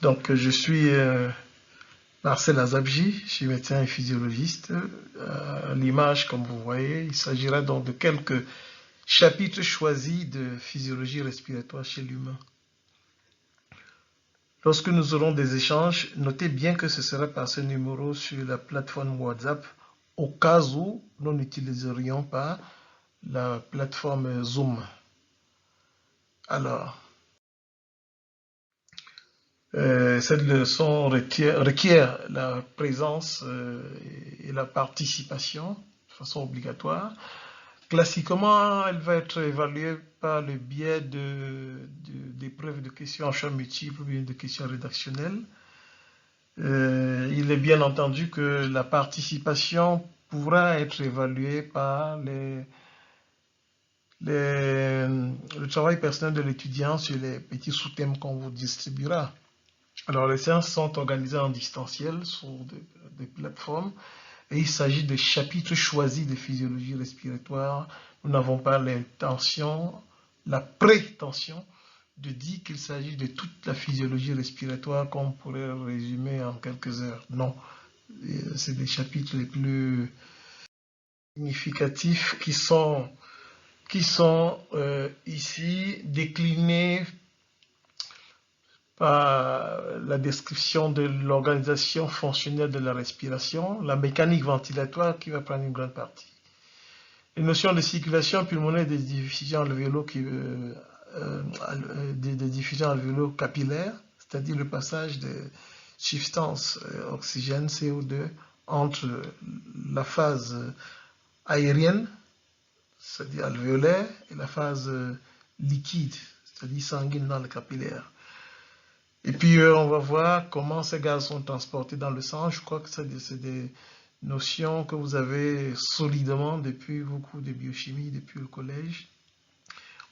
Donc, je suis Marcel Azabji, je suis médecin et physiologiste. L'image, comme vous voyez, il s'agira donc de quelques chapitres choisis de physiologie respiratoire chez l'humain. Lorsque nous aurons des échanges, notez bien que ce sera par ce numéro sur la plateforme WhatsApp, au cas où nous n'utiliserions pas la plateforme Zoom. Alors, cette leçon requiert la présence et la participation de façon obligatoire. Classiquement, elle va être évaluée par le biais d'épreuves de questions en choix multiples ou bien de questions rédactionnelles. Il est bien entendu que la participation pourra être évaluée par le travail personnel de l'étudiant sur les petits sous-thèmes qu'on vous distribuera. Alors, les séances sont organisées en distanciel sur des plateformes et il s'agit de chapitres choisis de physiologie respiratoire. Nous n'avons pas l'intention, la prétention de dire qu'il s'agit de toute la physiologie respiratoire qu'on pourrait résumer en quelques heures. Non, c'est des chapitres les plus significatifs qui sont ici déclinés par la description de l'organisation fonctionnelle de la respiration, la mécanique ventilatoire qui va prendre une grande partie. Les notions de circulation pulmonaire des diffusions alvéolo-capillaires, c'est-à-dire le passage de substances oxygène, CO2, entre la phase aérienne, c'est-à-dire alvéolaire, et la phase liquide, c'est-à-dire sanguine dans le capillaire. Et puis, on va voir comment ces gaz sont transportés dans le sang. Je crois que c'est des notions que vous avez solidement depuis vos cours de biochimie, depuis le collège.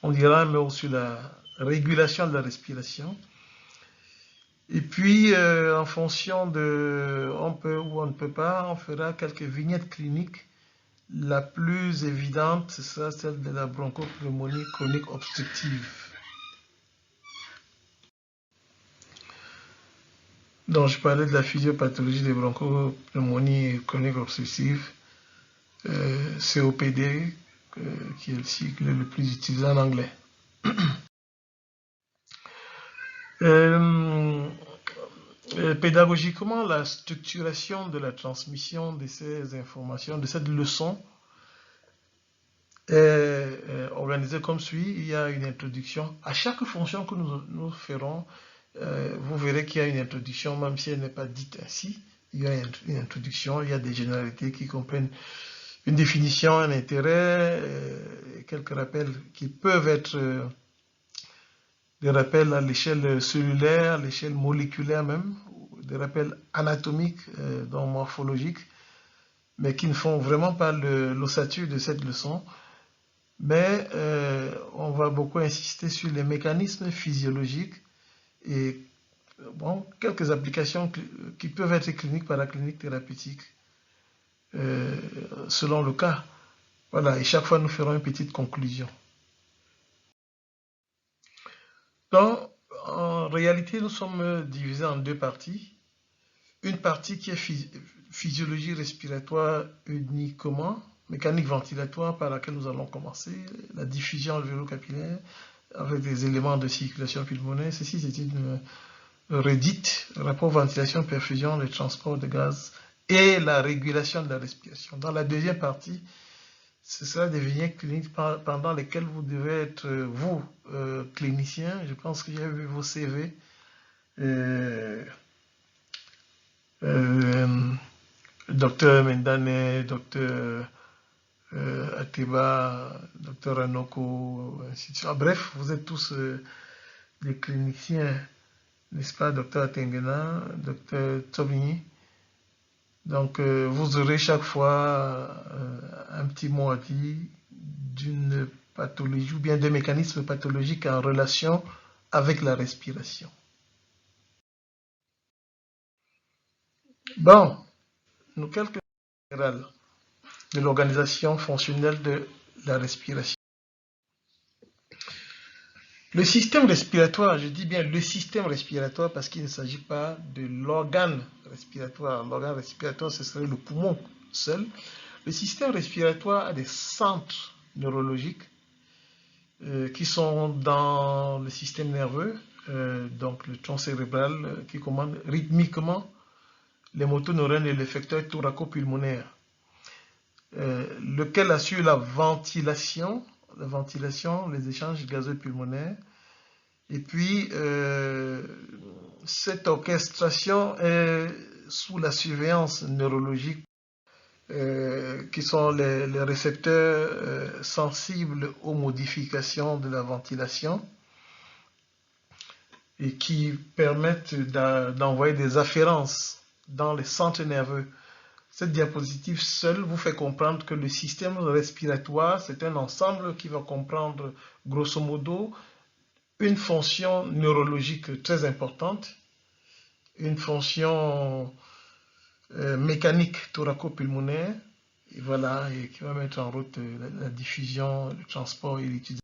On dira un mot sur la régulation de la respiration. Et puis, en fonction de on peut ou on ne peut pas, on fera quelques vignettes cliniques. La plus évidente, ce sera celle de la bronchopneumonie chronique obstructive. Donc, je parlais de la physiopathologie des bronchopneumonies chroniques obstructives, COPD, qui est le cycle le plus utilisé en anglais. Pédagogiquement, la structuration de la transmission de ces informations, de cette leçon, est organisée comme suit. Il y a une introduction. À chaque fonction que nous ferons, vous verrez qu'il y a une introduction, même si elle n'est pas dite ainsi. Il y a une introduction, il y a des généralités qui comprennent une définition, un intérêt, quelques rappels qui peuvent être des rappels à l'échelle cellulaire, à l'échelle moléculaire même, des rappels anatomiques, donc morphologiques, mais qui ne font vraiment pas l'ossature de cette leçon. Mais on va beaucoup insister sur les mécanismes physiologiques et bon, quelques applications qui peuvent être cliniques, paracliniques, thérapeutiques, selon le cas. Voilà, et chaque fois nous ferons une petite conclusion. Donc, en réalité, nous sommes divisés en deux parties. Une partie qui est physiologie respiratoire uniquement, mécanique ventilatoire par laquelle nous allons commencer, la diffusion alvéolo-capillaire avec des éléments de circulation pulmonaire. Ceci, c'est une redite, rapport ventilation-perfusion, le transport de gaz et la régulation de la respiration. Dans la deuxième partie, ce sera des vignettes cliniques pendant lesquelles vous devez être, vous, clinicien. Je pense que j'ai vu vos CV. Docteur Mendane, docteur Ateba, docteur Anoko, ainsi de suite. Bref, vous êtes tous des cliniciens, n'est-ce pas, docteur Atengena, docteur Tobini. Donc, vous aurez chaque fois un petit mot à dire d'une pathologie ou bien d'un mécanisme pathologique en relation avec la respiration. Bon, nous quelques générales de l'organisation fonctionnelle de la respiration. Le système respiratoire, je dis bien le système respiratoire parce qu'il ne s'agit pas de l'organe respiratoire. L'organe respiratoire, ce serait le poumon seul. Le système respiratoire a des centres neurologiques qui sont dans le système nerveux, donc le tronc cérébral qui commande rythmiquement les motoneurones et l'effecteur thoraco-pulmonaire, lequel assure la ventilation, les échanges gazeux pulmonaires. Et puis, cette orchestration est sous la surveillance neurologique qui sont les récepteurs sensibles aux modifications de la ventilation et qui permettent d'envoyer des afférences dans les centres nerveux. Cette diapositive seule vous fait comprendre que le système respiratoire, c'est un ensemble qui va comprendre grosso modo une fonction neurologique très importante, une fonction mécanique thoraco-pulmonaire, et voilà, et qui va mettre en route la diffusion, le transport et l'utilisation.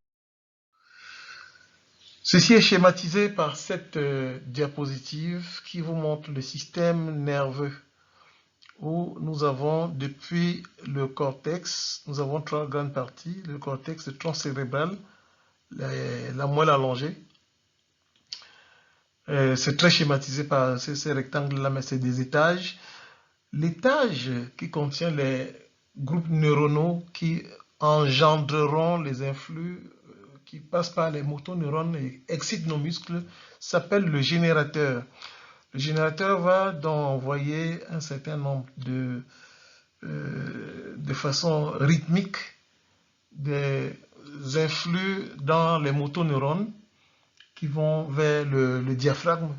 Ceci est schématisé par cette diapositive qui vous montre le système nerveux où nous avons depuis le cortex, nous avons trois grandes parties, le cortex, le tronc cérébral, la moelle allongée. C'est très schématisé par ces rectangles-là, mais c'est des étages. L'étage qui contient les groupes neuronaux qui engendreront les influx qui passent par les motoneurones et excitent nos muscles s'appelle le générateur. Le générateur va donc envoyer un certain nombre de façon rythmique des influx dans les motoneurones qui vont vers le diaphragme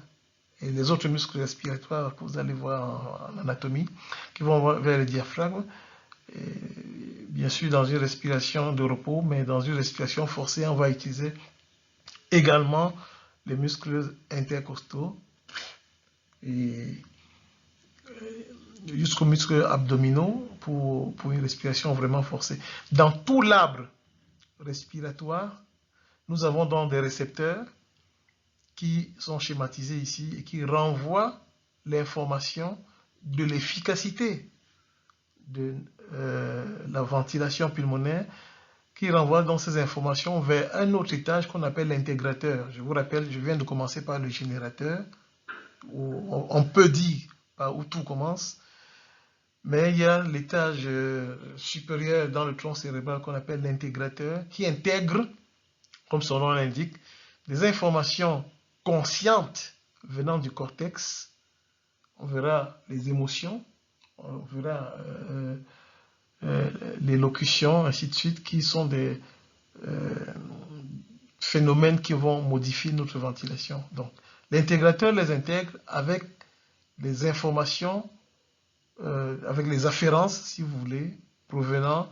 et les autres muscles respiratoires que vous allez voir en anatomie, qui vont vers le diaphragme, et bien sûr dans une respiration de repos, mais dans une respiration forcée, on va utiliser également les muscles intercostaux et jusqu'aux muscles abdominaux pour une respiration vraiment forcée. Dans tout l'arbre respiratoire, nous avons donc des récepteurs qui sont schématisés ici et qui renvoient l'information de l'efficacité de la ventilation pulmonaire, qui renvoie donc ces informations vers un autre étage qu'on appelle l'intégrateur. Je vous rappelle, je viens de commencer par le générateur, où on peut dire par où tout commence, mais il y a l'étage supérieur dans le tronc cérébral qu'on appelle l'intégrateur, qui intègre, comme son nom l'indique, des informations conscientes venant du cortex. On verra les émotions, on verra les locutions, ainsi de suite, qui sont des phénomènes qui vont modifier notre ventilation. Donc, l'intégrateur les intègre avec les informations, avec les afférences, si vous voulez, provenant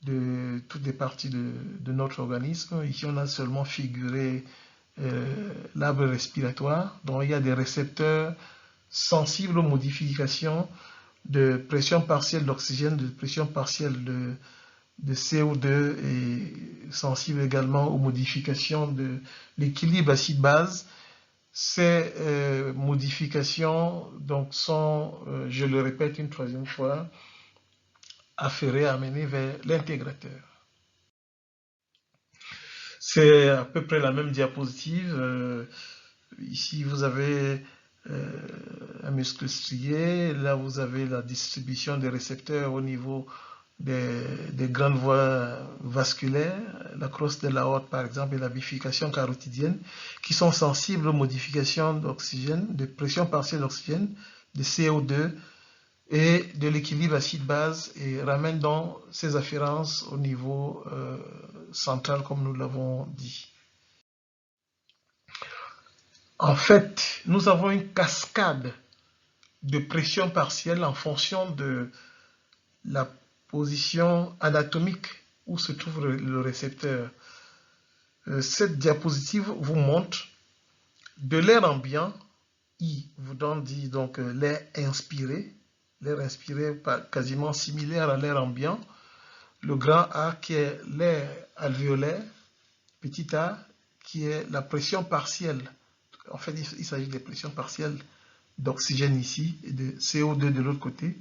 de toutes les parties de notre organisme. Ici, on a seulement figuré l'arbre respiratoire, dont il y a des récepteurs sensibles aux modifications de pression partielle d'oxygène, de pression partielle de CO2 et sensibles également aux modifications de l'équilibre acide-base. Ces modifications donc, sont, je le répète une troisième fois, affairées, amenées vers l'intégrateur. C'est à peu près la même diapositive. Ici, vous avez un muscle strié. Là, vous avez la distribution des récepteurs au niveau des grandes voies vasculaires, la crosse de l'aorte, par exemple, et la bifurcation carotidienne, qui sont sensibles aux modifications d'oxygène, de pression partielle d'oxygène, de CO2 et de l'équilibre acide-base, et ramènent donc ces afférences au niveau central, comme nous l'avons dit. En fait, nous avons une cascade de pression partielle en fonction de la position anatomique où se trouve le récepteur. Cette diapositive vous montre de l'air ambiant, I vous donne dit donc l'air inspiré quasiment similaire à l'air ambiant, le grand A qui est l'air alvéolaire, petit a qui est la pression partielle. En fait, il s'agit des pressions partielles d'oxygène ici et de CO2 de l'autre côté.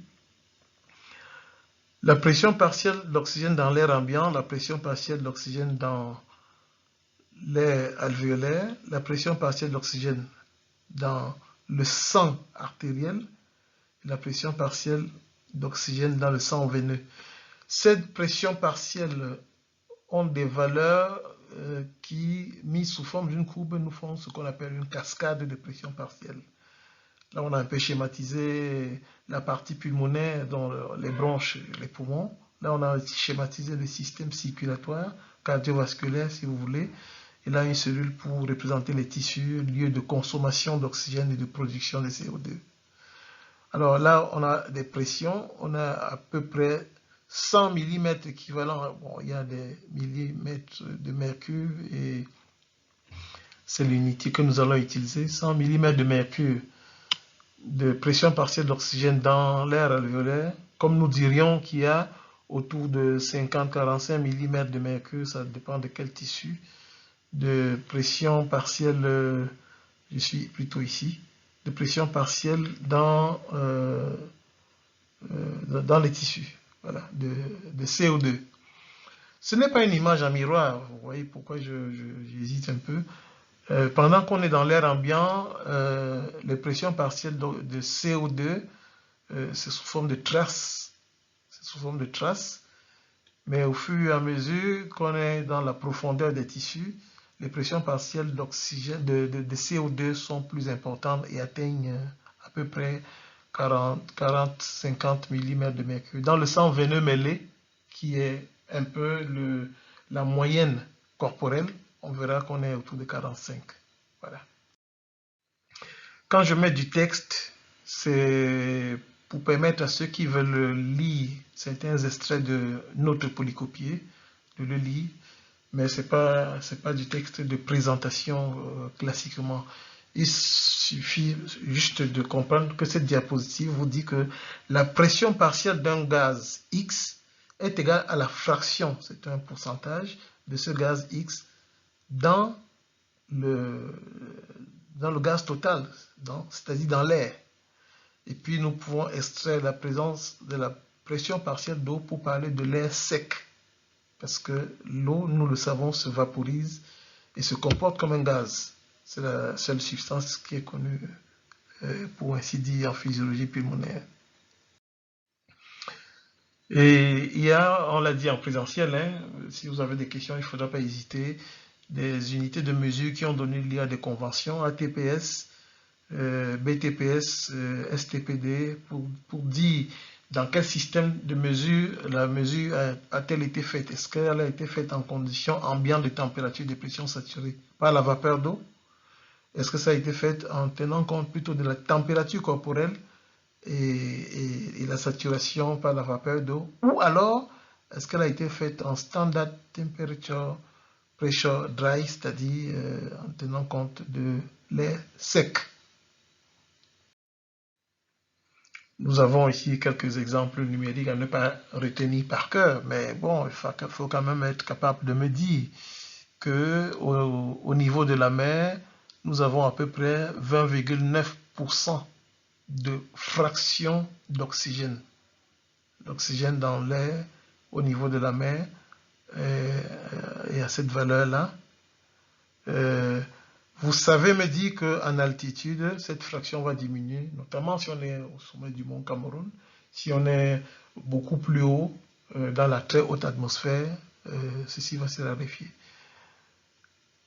La pression partielle d'oxygène dans l'air ambiant, la pression partielle d'oxygène dans l'air alvéolaire, la pression partielle d'oxygène dans le sang artériel, la pression partielle d'oxygène dans le sang veineux. Ces pressions partielles ont des valeurs qui, mises sous forme d'une courbe, nous font ce qu'on appelle une cascade de pression partielle. Là, on a un peu schématisé la partie pulmonaire dans les bronches, les poumons. Là, on a schématisé le système circulatoire, cardiovasculaire, si vous voulez. Et là, une cellule pour représenter les tissus, lieu de consommation d'oxygène et de production de CO2. Alors là, on a des pressions. On a à peu près 100 mm équivalent. Bon, il y a des millimètres de mercure et c'est l'unité que nous allons utiliser. 100 mm de mercure de pression partielle d'oxygène dans l'air alvéolaire, comme nous dirions qu'il y a autour de 50-45 mm de mercure, ça dépend de quel tissu, de pression partielle, je suis plutôt ici, de pression partielle dans les tissus, voilà, de CO2. Ce n'est pas une image en miroir, vous voyez pourquoi j'hésite un peu. Pendant qu'on est dans l'air ambiant, les pressions partielles de CO2, c'est sous forme de traces. C'est sous forme de traces. Mais au fur et à mesure qu'on est dans la profondeur des tissus, les pressions partielles d'oxygène, de CO2 sont plus importantes et atteignent à peu près 40-50 mm de mercure. Dans le sang veineux mêlé, qui est un peu la moyenne corporelle, on verra qu'on est autour de 45. Voilà. Quand je mets du texte, c'est pour permettre à ceux qui veulent lire certains extraits de notes polycopiées de le lire, mais ce n'est pas du texte de présentation classiquement. Il suffit juste de comprendre que cette diapositive vous dit que la pression partielle d'un gaz X est égale à la fraction, c'est un pourcentage de ce gaz X dans le gaz total, c'est-à-dire dans l'air. Et puis nous pouvons extraire la présence de la pression partielle d'eau pour parler de l'air sec. Parce que l'eau, nous le savons, se vaporise et se comporte comme un gaz. C'est la seule substance qui est connue, pour ainsi dire, en physiologie pulmonaire. Et il y a, on l'a dit en présentiel, hein, si vous avez des questions, il ne faudra pas hésiter, des unités de mesure qui ont donné lieu à des conventions, ATPS, BTPS, STPD, pour dire dans quel système de mesure la mesure a-t-elle été faite. Est-ce qu'elle a été faite en conditions ambiantes de température et de pression saturée par la vapeur d'eau? Est-ce que ça a été fait en tenant compte plutôt de la température corporelle et la saturation par la vapeur d'eau? Ou alors, est-ce qu'elle a été faite en standard temperature pressure dry, c'est-à-dire en tenant compte de l'air sec? Nous avons ici quelques exemples numériques à ne pas retenir par cœur, mais bon, il faut quand même être capable de me dire que au niveau de la mer, nous avons à peu près 20,9% de fraction d'oxygène. L'oxygène dans l'air au niveau de la mer est à cette valeur-là. Vous savez me dire qu'en altitude, cette fraction va diminuer, notamment si on est au sommet du mont Cameroun. Si on est beaucoup plus haut, dans la très haute atmosphère, ceci va se raréfier.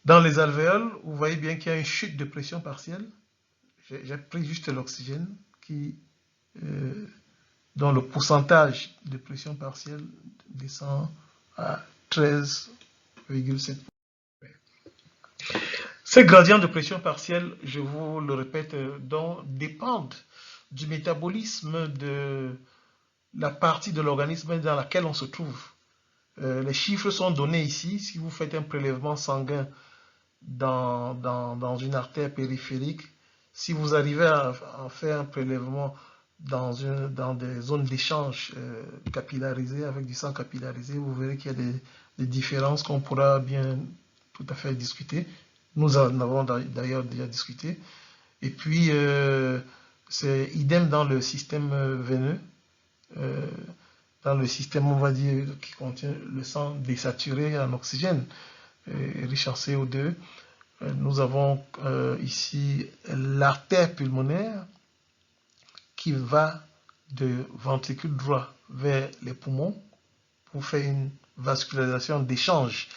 Dans les alvéoles, vous voyez bien qu'il y a une chute de pression partielle. J'ai pris juste l'oxygène dont le pourcentage de pression partielle descend à 13,7%. Ces gradients de pression partielle, je vous le répète, dépendent du métabolisme de la partie de l'organisme dans laquelle on se trouve. Les chiffres sont donnés ici. Si vous faites un prélèvement sanguin dans une artère périphérique, si vous arrivez à faire un prélèvement dans des zones d'échange capillarisées, avec du sang capillarisé, vous verrez qu'il y a des différences qu'on pourra bien tout à fait discuter. Nous en avons d'ailleurs déjà discuté. Et puis, c'est idem dans le système veineux, dans le système, on va dire, qui contient le sang désaturé en oxygène, riche en CO2. Nous avons ici l'artère pulmonaire qui va de ventricule droit vers les poumons pour faire une vascularisation d'échange.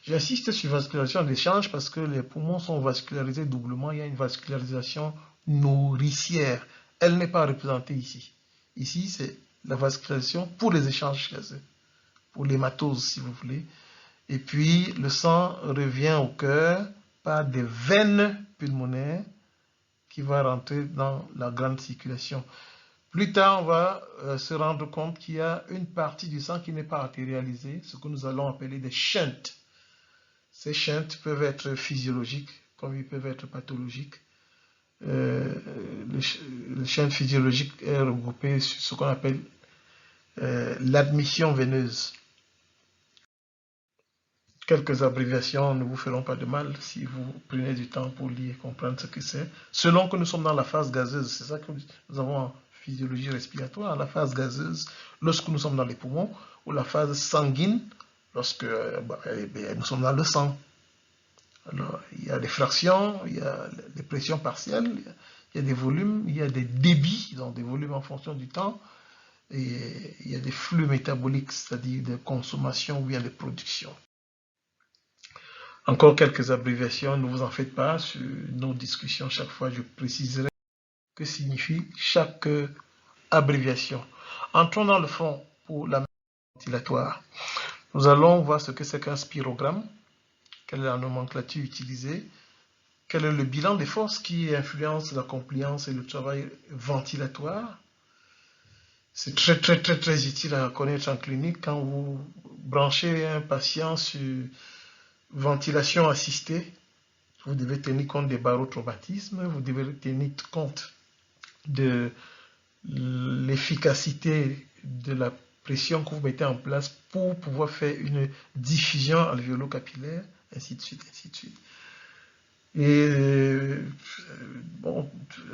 J'insiste sur vascularisation d'échange parce que les poumons sont vascularisés doublement. Il y a une vascularisation nourricière. Elle n'est pas représentée ici. Ici, c'est la vascularisation pour les échanges gazeux, pour l'hématose si vous voulez. Et puis, le sang revient au cœur par des veines pulmonaires qui vont rentrer dans la grande circulation. Plus tard, on va se rendre compte qu'il y a une partie du sang qui n'est pas artérialisée, ce que nous allons appeler des shunts. Ces shunts peuvent être physiologiques comme ils peuvent être pathologiques. Le shunt physiologique est regroupé sur ce qu'on appelle l'admission veineuse. Quelques abréviations ne vous feront pas de mal si vous prenez du temps pour lire et comprendre ce que c'est. Selon que nous sommes dans la phase gazeuse, c'est ça que nous avons en physiologie respiratoire, la phase gazeuse lorsque nous sommes dans les poumons, ou la phase sanguine lorsque nous sommes dans le sang. Alors, il y a des fractions, il y a des pressions partielles, il y a des volumes, il y a des débits, donc des volumes en fonction du temps, et il y a des flux métaboliques, c'est-à-dire de consommation ou bien de production. Encore quelques abréviations, ne vous en faites pas, sur nos discussions, chaque fois je préciserai que signifie chaque abréviation. Entrons dans le fond pour la ventilatoire. Nous allons voir ce que c'est qu'un spirogramme, quelle est la nomenclature utilisée, quel est le bilan des forces qui influencent la compliance et le travail ventilatoire. C'est très utile à connaître en clinique quand vous branchez un patient sur ventilation assistée. Vous devez tenir compte des barotraumatismes, vous devez tenir compte de l'efficacité de la pression que vous mettez en place pour pouvoir faire une diffusion alvéolo-capillaire, ainsi de suite, ainsi de suite. Et bon,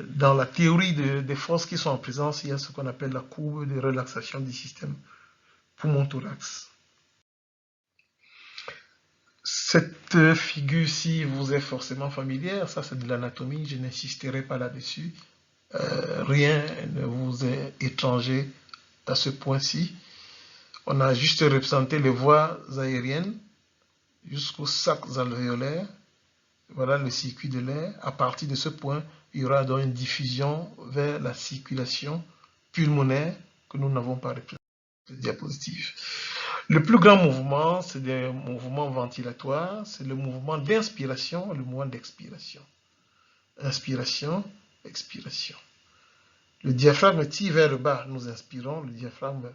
dans la théorie des forces qui sont en présence, il y a ce qu'on appelle la courbe de relaxation du système poumon-thorax. Cette figure-ci vous est forcément familière, ça c'est de l'anatomie, je n'insisterai pas là-dessus. Rien ne vous est étranger à ce point-ci. On a juste représenté les voies aériennes jusqu'aux sacs alvéolaires. Voilà le circuit de l'air. À partir de ce point, il y aura donc une diffusion vers la circulation pulmonaire que nous n'avons pas représenté sur cette diapositive. Le plus grand mouvement, c'est le mouvement ventilatoire, c'est le mouvement d'inspiration et le mouvement d'expiration. Inspiration, expiration. Le diaphragme tire vers le bas, nous inspirons, le diaphragme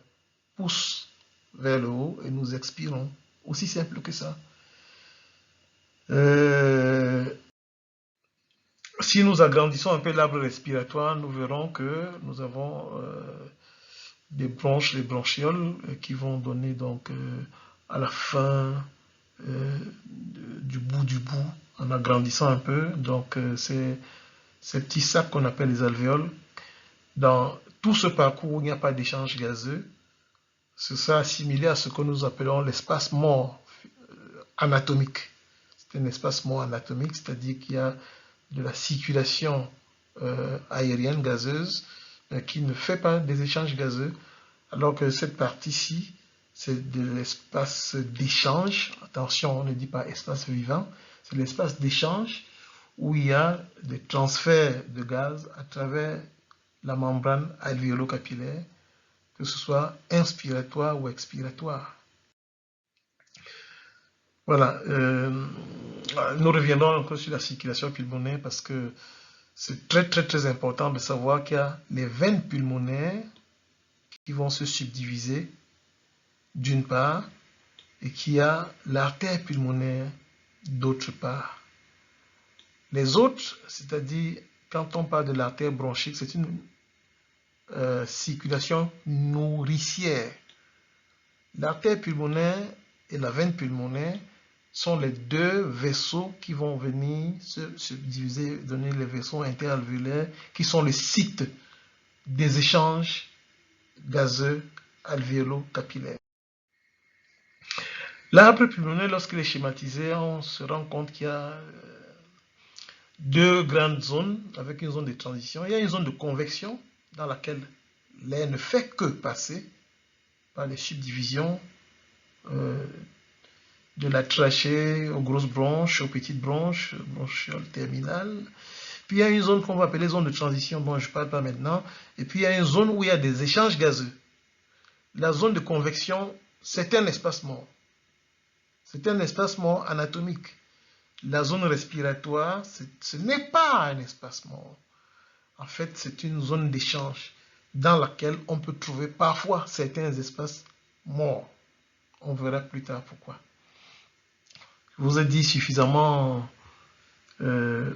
pousse vers le haut et nous expirons. Aussi simple que ça. Si nous agrandissons un peu l'arbre respiratoire, nous verrons que nous avons des bronches, les bronchioles, qui vont donner donc à la fin du bout, en agrandissant un peu. Donc c'est ces petits sacs qu'on appelle les alvéoles. Dans tout ce parcours où il n'y a pas d'échange gazeux, ce sera assimilé à ce que nous appelons l'espace mort anatomique. C'est un espace mort anatomique, c'est-à-dire qu'il y a de la circulation aérienne gazeuse qui ne fait pas des échanges gazeux, alors que cette partie-ci, c'est de l'espace d'échange. Attention, on ne dit pas espace vivant, c'est l'espace d'échange où il y a des transferts de gaz à travers la membrane alvéolo-capillaire, que ce soit inspiratoire ou expiratoire. Voilà, nous reviendrons encore sur la circulation pulmonaire parce que c'est très important de savoir qu'il y a les veines pulmonaires qui vont se subdiviser d'une part et qu'il y a l'artère pulmonaire d'autre part. Les autres, c'est-à-dire quand on parle de l'artère bronchique, c'est une circulation nourricière. L'artère pulmonaire et la veine pulmonaire sont les deux vaisseaux qui vont venir se diviser, donner les vaisseaux interalvéolaires, qui sont le site des échanges gazeux alvéolo-capillaires. L'arbre pulmonaire, lorsqu'il est schématisé, on se rend compte qu'il y a deux grandes zones avec une zone de transition. Il y a une zone de convection dans laquelle l'air ne fait que passer par les subdivisions de la trachée aux grosses bronches, aux petites bronches, bronchioles terminales. Puis il y a une zone qu'on va appeler zone de transition, dont je ne parle pas maintenant. Et puis il y a une zone où il y a des échanges gazeux. La zone de convection, c'est un espace mort. C'est un espace mort anatomique. La zone respiratoire, ce n'est pas un espace mort. En fait, c'est une zone d'échange dans laquelle on peut trouver parfois certains espaces morts. On verra plus tard pourquoi. Je vous ai dit suffisamment ce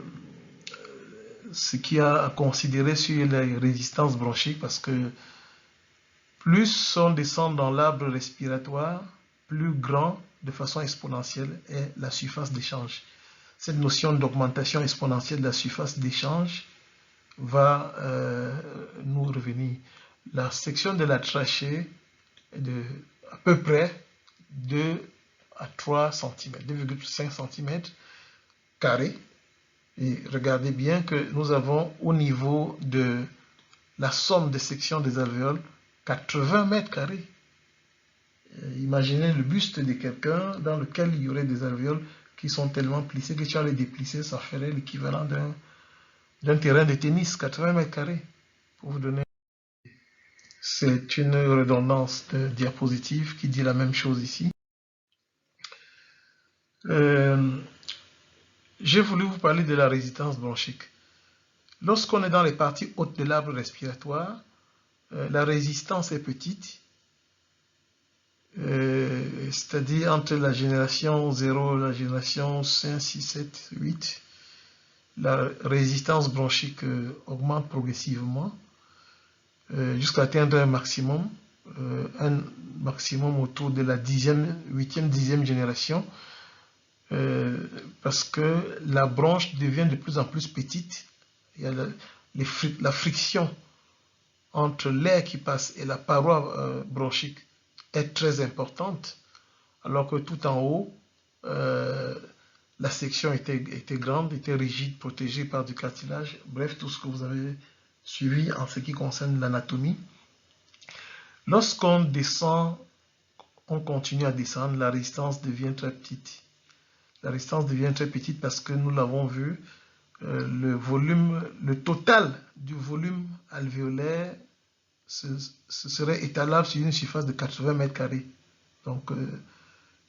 qu'il y a à considérer sur la résistance bronchique, parce que plus on descend dans l'arbre respiratoire, plus grand de façon exponentielle est la surface d'échange. Cette notion d'augmentation exponentielle de la surface d'échange va nous revenir. La section de la trachée est de à peu près 2 à 3 cm, 2,5 cm carrés. Et regardez bien que nous avons au niveau de la somme des sections des alvéoles 80 mètres carrés. Imaginez le buste de quelqu'un dans lequel il y aurait des alvéoles qui sont tellement plissées que tu vas les déplisser, ça ferait l'équivalent d'un terrain de tennis, 80 mètres carrés. Pour vous donner, c'est une redondance de diapositive qui dit la même chose ici. J'ai voulu vous parler de la résistance bronchique. Lorsqu'on est dans les parties hautes de l'arbre respiratoire, la résistance est petite, c'est-à-dire entre la génération 0 et la génération 5, 6, 7, 8, la résistance bronchique augmente progressivement jusqu'à atteindre un maximum autour de la 8e, 10e génération, parce que la bronche devient de plus en plus petite. Il y a la friction entre l'air qui passe et la paroi bronchique est très importante, alors que tout en haut, la section était grande, était rigide, protégée par du cartilage. Bref, tout ce que vous avez suivi en ce qui concerne l'anatomie. Lorsqu'on descend, on continue à descendre, la résistance devient très petite. La résistance devient très petite parce que nous l'avons vu, le total du volume alvéolaire ce serait étalable sur une surface de 80 mètres carrés. Donc,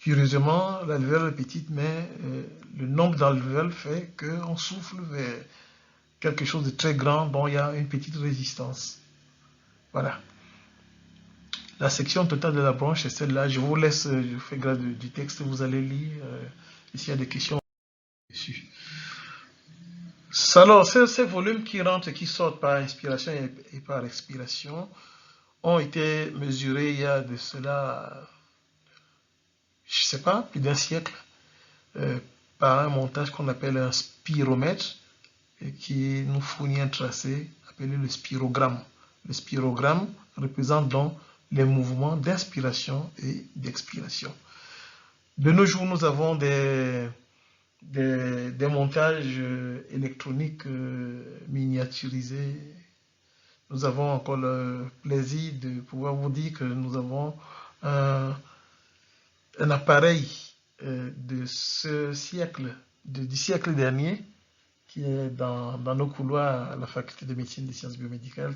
curieusement, l'alvéole est petite, mais le nombre d'alvéoles fait qu'on souffle vers quelque chose de très grand dont il y a une petite résistance. Voilà. La section totale de la bronche est celle-là. Je vous laisse, je fais grâce du texte, vous allez lire s'il y a des questions dessus. Alors, ces volumes qui rentrent et qui sortent par inspiration et par expiration ont été mesurés il y a de cela, je ne sais pas, plus d'un siècle, par un montage qu'on appelle un spiromètre, et qui nous fournit un tracé appelé le spirogramme. Le spirogramme représente donc les mouvements d'inspiration et d'expiration. De nos jours, nous avons des montages électroniques miniaturisés. Nous avons encore le plaisir de pouvoir vous dire que nous avons un appareil de ce siècle, du siècle dernier, qui est dans nos couloirs à la faculté de médecine et des sciences biomédicales.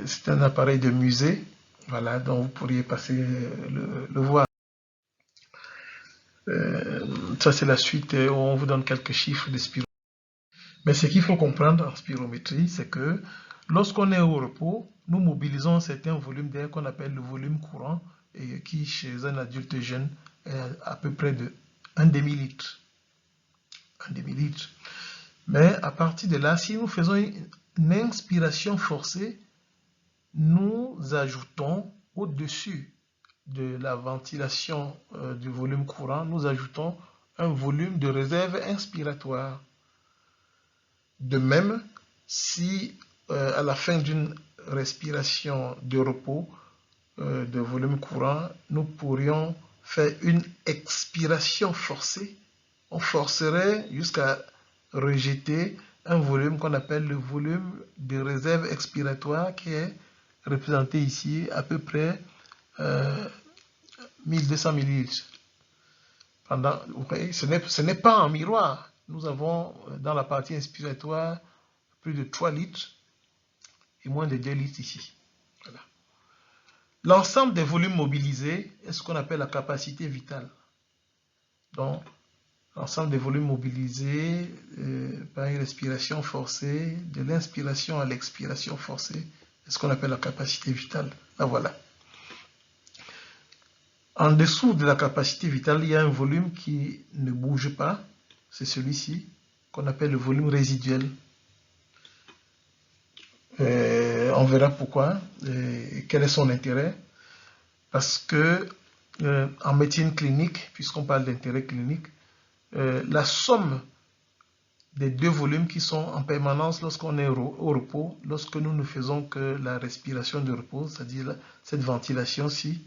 C'est un appareil de musée, voilà, dont vous pourriez passer le voir. Ça, c'est la suite où on vous donne quelques chiffres de spirométrie. Mais ce qu'il faut comprendre en spirométrie, c'est que lorsqu'on est au repos, nous mobilisons un certain volume d'air qu'on appelle le volume courant, et qui, chez un adulte jeune, est à peu près de 1 demi-litre. 1 demi-litre. Mais à partir de là, si nous faisons une inspiration forcée, nous ajoutons au-dessus de la ventilation du volume courant, nous ajoutons un volume de réserve inspiratoire. De même, si à la fin d'une respiration de repos de volume courant, nous pourrions faire une expiration forcée, on forcerait jusqu'à rejeter un volume qu'on appelle le volume de réserve expiratoire qui est représenté ici à peu près 1200 millilitres. Ce n'est pas en miroir. Nous avons dans la partie inspiratoire plus de 3 litres et moins de 2 litres ici. Voilà. L'ensemble des volumes mobilisés est ce qu'on appelle la capacité vitale. Donc, l'ensemble des volumes mobilisés par une respiration forcée, de l'inspiration à l'expiration forcée, est ce qu'on appelle la capacité vitale. La voilà. En dessous de la capacité vitale, il y a un volume qui ne bouge pas. C'est celui-ci, qu'on appelle le volume résiduel. On verra pourquoi et quel est son intérêt. Parce que en médecine clinique, puisqu'on parle d'intérêt clinique, la somme des deux volumes qui sont en permanence lorsqu'on est au repos, lorsque nous ne faisons que la respiration de repos, c'est-à-dire cette ventilation-ci,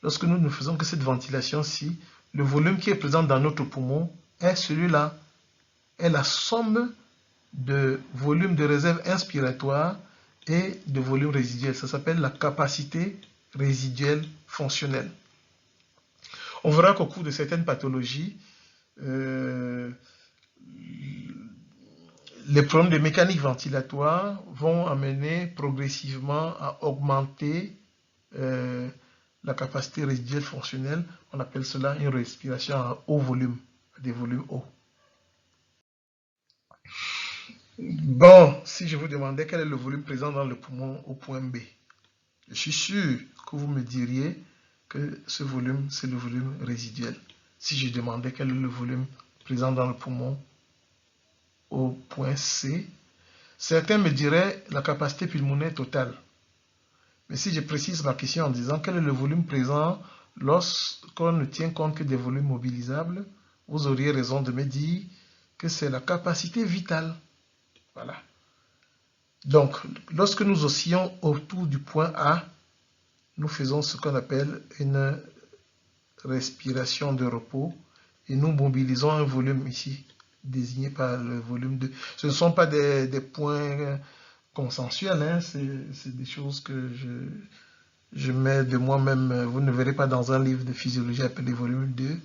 lorsque nous ne faisons que cette ventilation-ci, le volume qui est présent dans notre poumon est celui-là, est la somme de volume de réserve inspiratoire et de volume résiduel. Ça s'appelle la capacité résiduelle fonctionnelle. On verra qu'au cours de certaines pathologies, les problèmes de mécanique ventilatoire vont amener progressivement à augmenter la capacité résiduelle fonctionnelle. On appelle cela une respiration à haut volume, à des volumes hauts. Bon, si je vous demandais quel est le volume présent dans le poumon au point B, je suis sûr que vous me diriez que ce volume, c'est le volume résiduel. Si je demandais quel est le volume présent dans le poumon au point C, certains me diraient la capacité pulmonaire totale. Mais si je précise ma question en disant quel est le volume présent lorsqu'on ne tient compte que des volumes mobilisables, vous auriez raison de me dire que c'est la capacité vitale. Voilà. Donc, lorsque nous oscillons autour du point A, nous faisons ce qu'on appelle une respiration de repos et nous mobilisons un volume ici, désigné par le volume 2. Ce ne sont pas des points consensuels, hein, c'est des choses que je mets de moi-même. Vous ne verrez pas dans un livre de physiologie appelé volume 2,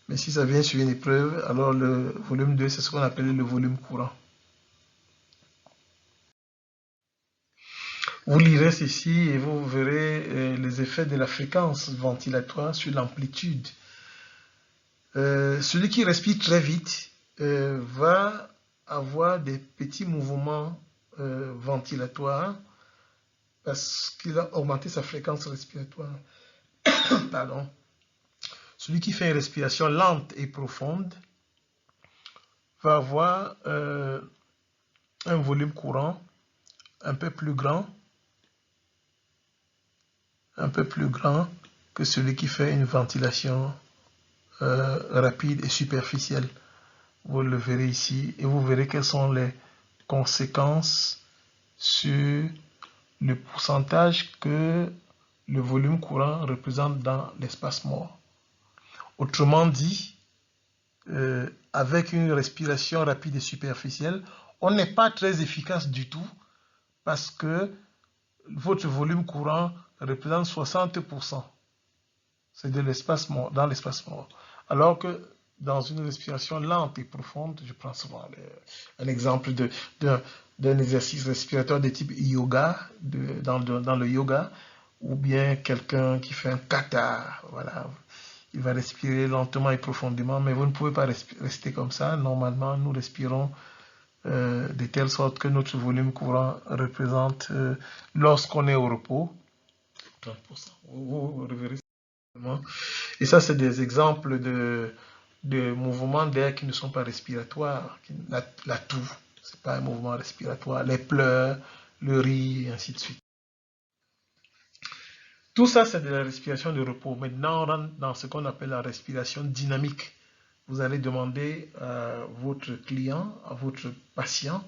mais si ça vient sur une épreuve, alors le volume 2, c'est ce qu'on appelle le volume courant. Vous lirez ceci et vous verrez les effets de la fréquence ventilatoire sur l'amplitude. Celui qui respire très vite va avoir des petits mouvements ventilatoires parce qu'il a augmenté sa fréquence respiratoire. Pardon. Celui qui fait une respiration lente et profonde va avoir un volume courant un peu plus grand que celui qui fait une ventilation rapide et superficielle. Vous le verrez ici et vous verrez quelles sont les conséquences sur le pourcentage que le volume courant représente dans l'espace mort. Autrement dit, avec une respiration rapide et superficielle, on n'est pas très efficace du tout parce que votre volume courant représente 60%. C'est de l'espace mort, dans l'espace mort. Alors que dans une respiration lente et profonde, je prends souvent un exemple d'un exercice respiratoire de type yoga, dans le yoga, ou bien quelqu'un qui fait un kata, voilà. Il va respirer lentement et profondément, mais vous ne pouvez pas rester comme ça. Normalement, nous respirons de telle sorte que notre volume courant représente, lorsqu'on est au repos, 30%. Vous reverrez. Et ça, c'est des exemples de mouvements d'air qui ne sont pas respiratoires. La toux, ce n'est pas un mouvement respiratoire. Les pleurs, le rire, et ainsi de suite. Tout ça, c'est de la respiration de repos. Maintenant, on rentre dans ce qu'on appelle la respiration dynamique. Vous allez demander à votre client, à votre patient,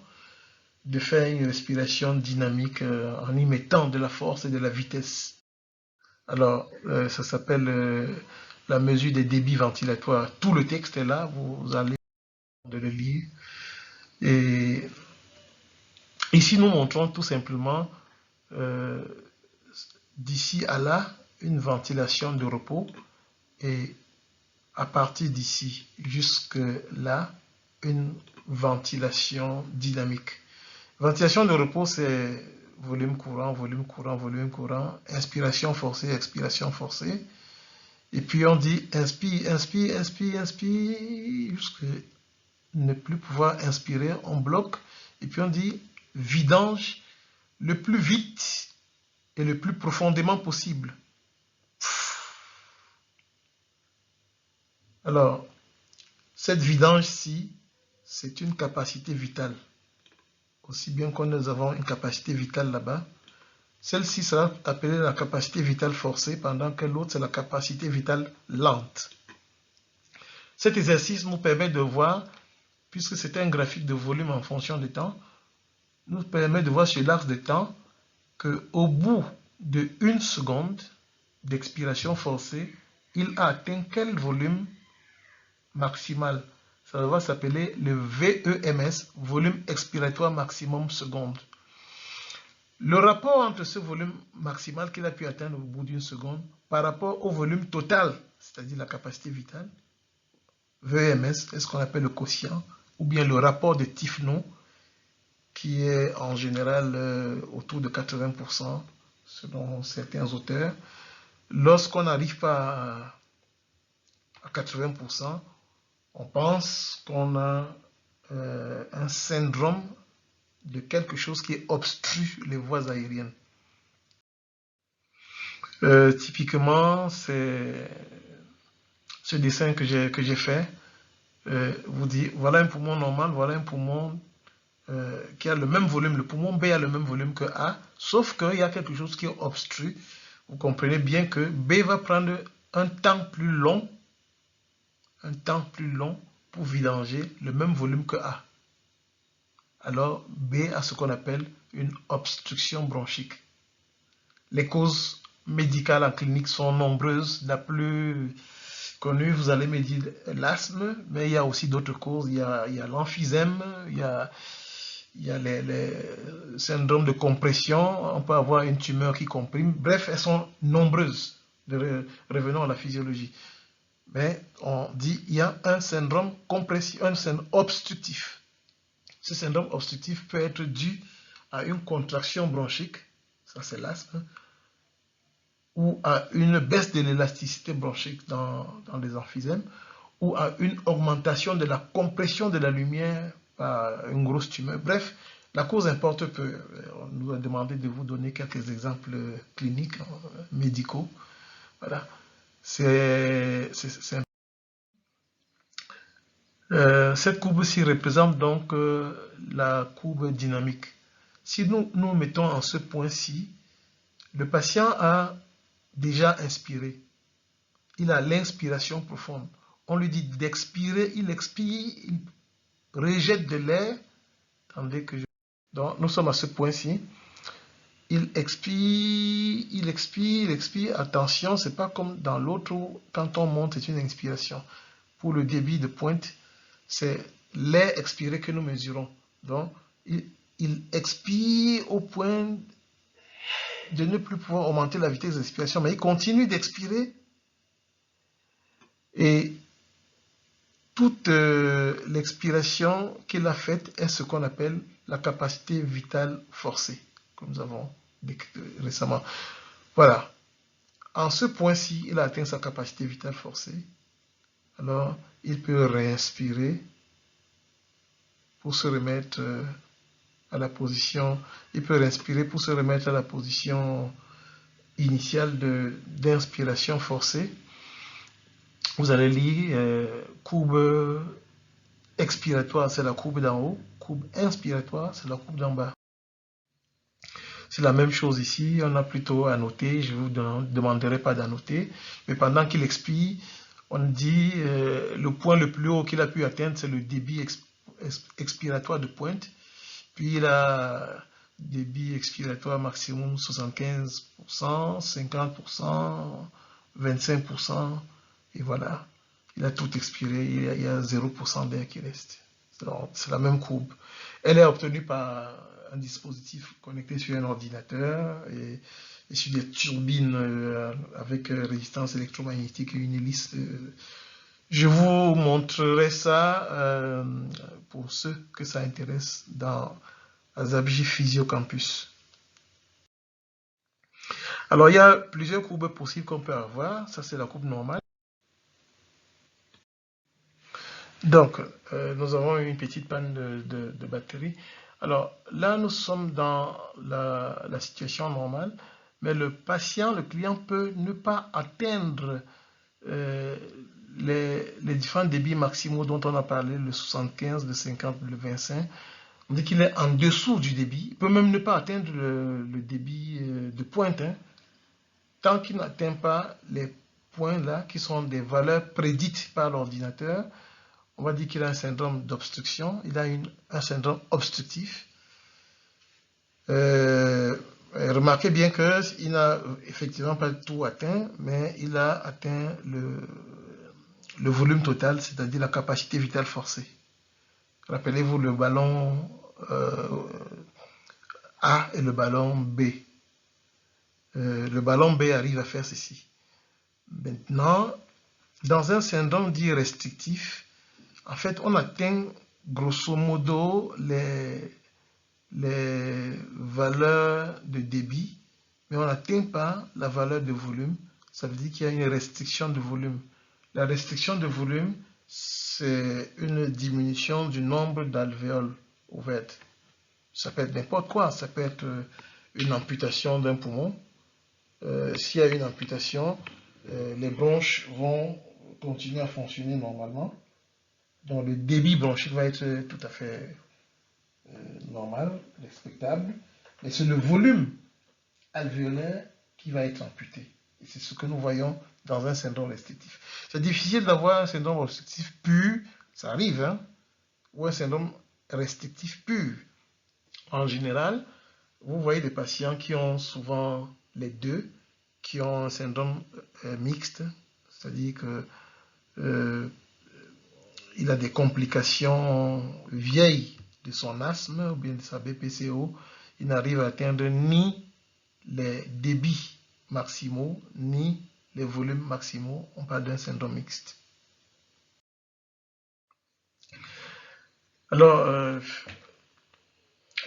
de faire une respiration dynamique en y mettant de la force et de la vitesse. Alors, ça s'appelle la mesure des débits ventilatoires. Tout le texte est là, vous allez de le lire. Et ici, nous montrons tout simplement d'ici à là une ventilation de repos et à partir d'ici jusque là une ventilation dynamique. Ventilation de repos, c'est volume courant, volume courant, volume courant, inspiration forcée, expiration forcée. Et puis on dit inspire, inspire, inspire, inspire, jusqu'à ne plus pouvoir inspirer, on bloque. Et puis on dit vidange le plus vite et le plus profondément possible. Alors, cette vidange-ci, c'est une capacité vitale. Aussi bien que nous avons une capacité vitale là-bas, celle-ci sera appelée la capacité vitale forcée, pendant que l'autre, c'est la capacité vitale lente. Cet exercice nous permet de voir, puisque c'est un graphique de volume en fonction du temps, nous permet de voir sur l'axe de temps qu'au bout de 1 seconde d'expiration forcée, il a atteint quel volume maximal? Ça va s'appeler le VEMS, volume expiratoire maximum seconde. Le rapport entre ce volume maximal qu'il a pu atteindre au bout d'1 seconde par rapport au volume total, c'est-à-dire la capacité vitale, VEMS, est ce qu'on appelle le quotient, ou bien le rapport de Tifno, qui est en général autour de 80%, selon certains auteurs. Lorsqu'on n'arrive pas à 80%, on pense qu'on a un syndrome de quelque chose qui obstrue les voies aériennes. Typiquement, c'est ce dessin que j'ai fait vous dit, voilà un poumon normal, voilà un poumon qui a le même volume, le poumon B a le même volume que A, sauf qu'il y a quelque chose qui obstrue. Vous comprenez bien que B va prendre un temps plus long pour vidanger le même volume que A. Alors, B a ce qu'on appelle une obstruction bronchique. Les causes médicales en clinique sont nombreuses. La plus connue, vous allez me dire l'asthme, mais il y a aussi d'autres causes. Il y a l'emphysème, il y a les syndromes de compression. On peut avoir une tumeur qui comprime. Bref, elles sont nombreuses. Revenons à la physiologie. Mais on dit qu'il y a un syndrome compression, un syndrome obstructif. Ce syndrome obstructif peut être dû à une contraction bronchique, ça c'est l'asthme, ou à une baisse de l'élasticité bronchique dans les emphysèmes, ou à une augmentation de la compression de la lumière par une grosse tumeur. Bref, la cause importe peu. On nous a demandé de vous donner quelques exemples cliniques, médicaux. Voilà. Cette courbe-ci représente donc la courbe dynamique. Si nous mettons en ce point-ci, le patient a déjà inspiré. Il a l'inspiration profonde. On lui dit d'expirer, il expire, il rejette de l'air. Attendez que Donc, nous sommes à ce point-ci. Il expire, il expire, il expire. Attention, c'est pas comme dans l'autre où, quand on monte, c'est une inspiration. Pour le débit de pointe, c'est l'air expiré que nous mesurons. Donc, il expire au point de ne plus pouvoir augmenter la vitesse d'expiration, mais il continue d'expirer. Et toute l'expiration qu'il a faite est ce qu'on appelle la capacité vitale forcée, comme nous avons décrit récemment. Voilà. En ce point-ci, il a atteint sa capacité vitale forcée. Alors, il peut réinspirer pour se remettre à la position, il peut respirer pour se remettre à la position initiale d'inspiration forcée. Vous allez lire courbe expiratoire, c'est la courbe d'en haut, courbe inspiratoire, c'est la courbe d'en bas. C'est la même chose ici, on a plutôt à noter, je ne vous demanderai pas d'annoter, mais pendant qu'il expire, on dit le point le plus haut qu'il a pu atteindre, c'est le débit expiratoire de pointe, puis il a débit expiratoire maximum 75%, 50%, 25%, et voilà, il a tout expiré, il y a 0% d'air qui reste. C'est la même courbe. Elle est obtenue par un dispositif connecté sur un ordinateur et sur des turbines avec résistance électromagnétique et une hélice. Je vous montrerai ça pour ceux que ça intéresse dans Azabji Physio Campus. Alors, il y a plusieurs courbes possibles qu'on peut avoir. Ça, c'est la courbe normale. Donc, nous avons une petite panne de batterie. Alors, là, nous sommes dans la situation normale, mais le patient, le client peut ne pas atteindre les différents débits maximaux dont on a parlé, le 75, le 50, le 25. On dit qu'il est en dessous du débit. Il peut même ne pas atteindre le débit de pointe, hein, tant qu'il n'atteint pas les points là, qui sont des valeurs prédites par l'ordinateur. On va dire qu'il a un syndrome d'obstruction, il a un syndrome obstructif. Remarquez bien qu'il n'a effectivement pas tout atteint, mais il a atteint le volume total, c'est-à-dire la capacité vitale forcée. Rappelez-vous le ballon A et le ballon B. Le ballon B arrive à faire ceci. Maintenant, dans un syndrome dit restrictif, en fait, on atteint grosso modo les valeurs de débit, mais on n'atteint pas la valeur de volume. Ça veut dire qu'il y a une restriction de volume. La restriction de volume, c'est une diminution du nombre d'alvéoles ouvertes. Ça peut être n'importe quoi. Ça peut être une amputation d'un poumon. S'il y a une amputation, les bronches vont continuer à fonctionner normalement. Donc le débit bronchique va être tout à fait normal, respectable, mais c'est le volume alvéolaire qui va être amputé. Et c'est ce que nous voyons dans un syndrome restrictif. C'est difficile d'avoir un syndrome restrictif pur, ça arrive, hein, ou un syndrome restrictif pur. En général, vous voyez des patients qui ont souvent les deux, qui ont un syndrome mixte, c'est-à-dire que il a des complications vieilles de son asthme ou bien de sa BPCO. Il n'arrive à atteindre ni les débits maximaux, ni les volumes maximaux. On parle d'un syndrome mixte. Alors,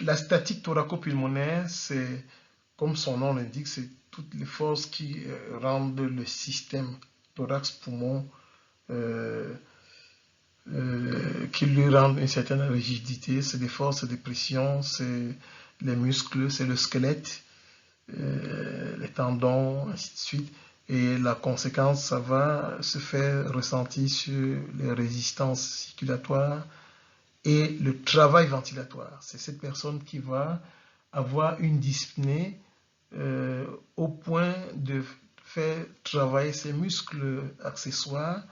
la statique thoraco-pulmonaire, c'est, comme son nom l'indique, c'est toutes les forces qui rendent le système thorax-poumon qui lui rendent une certaine rigidité. C'est des forces de pression, c'est les muscles, c'est le squelette, les tendons, ainsi de suite. Et la conséquence, ça va se faire ressentir sur les résistances circulatoires et le travail ventilatoire. C'est cette personne qui va avoir une dyspnée au point de faire travailler ses muscles accessoires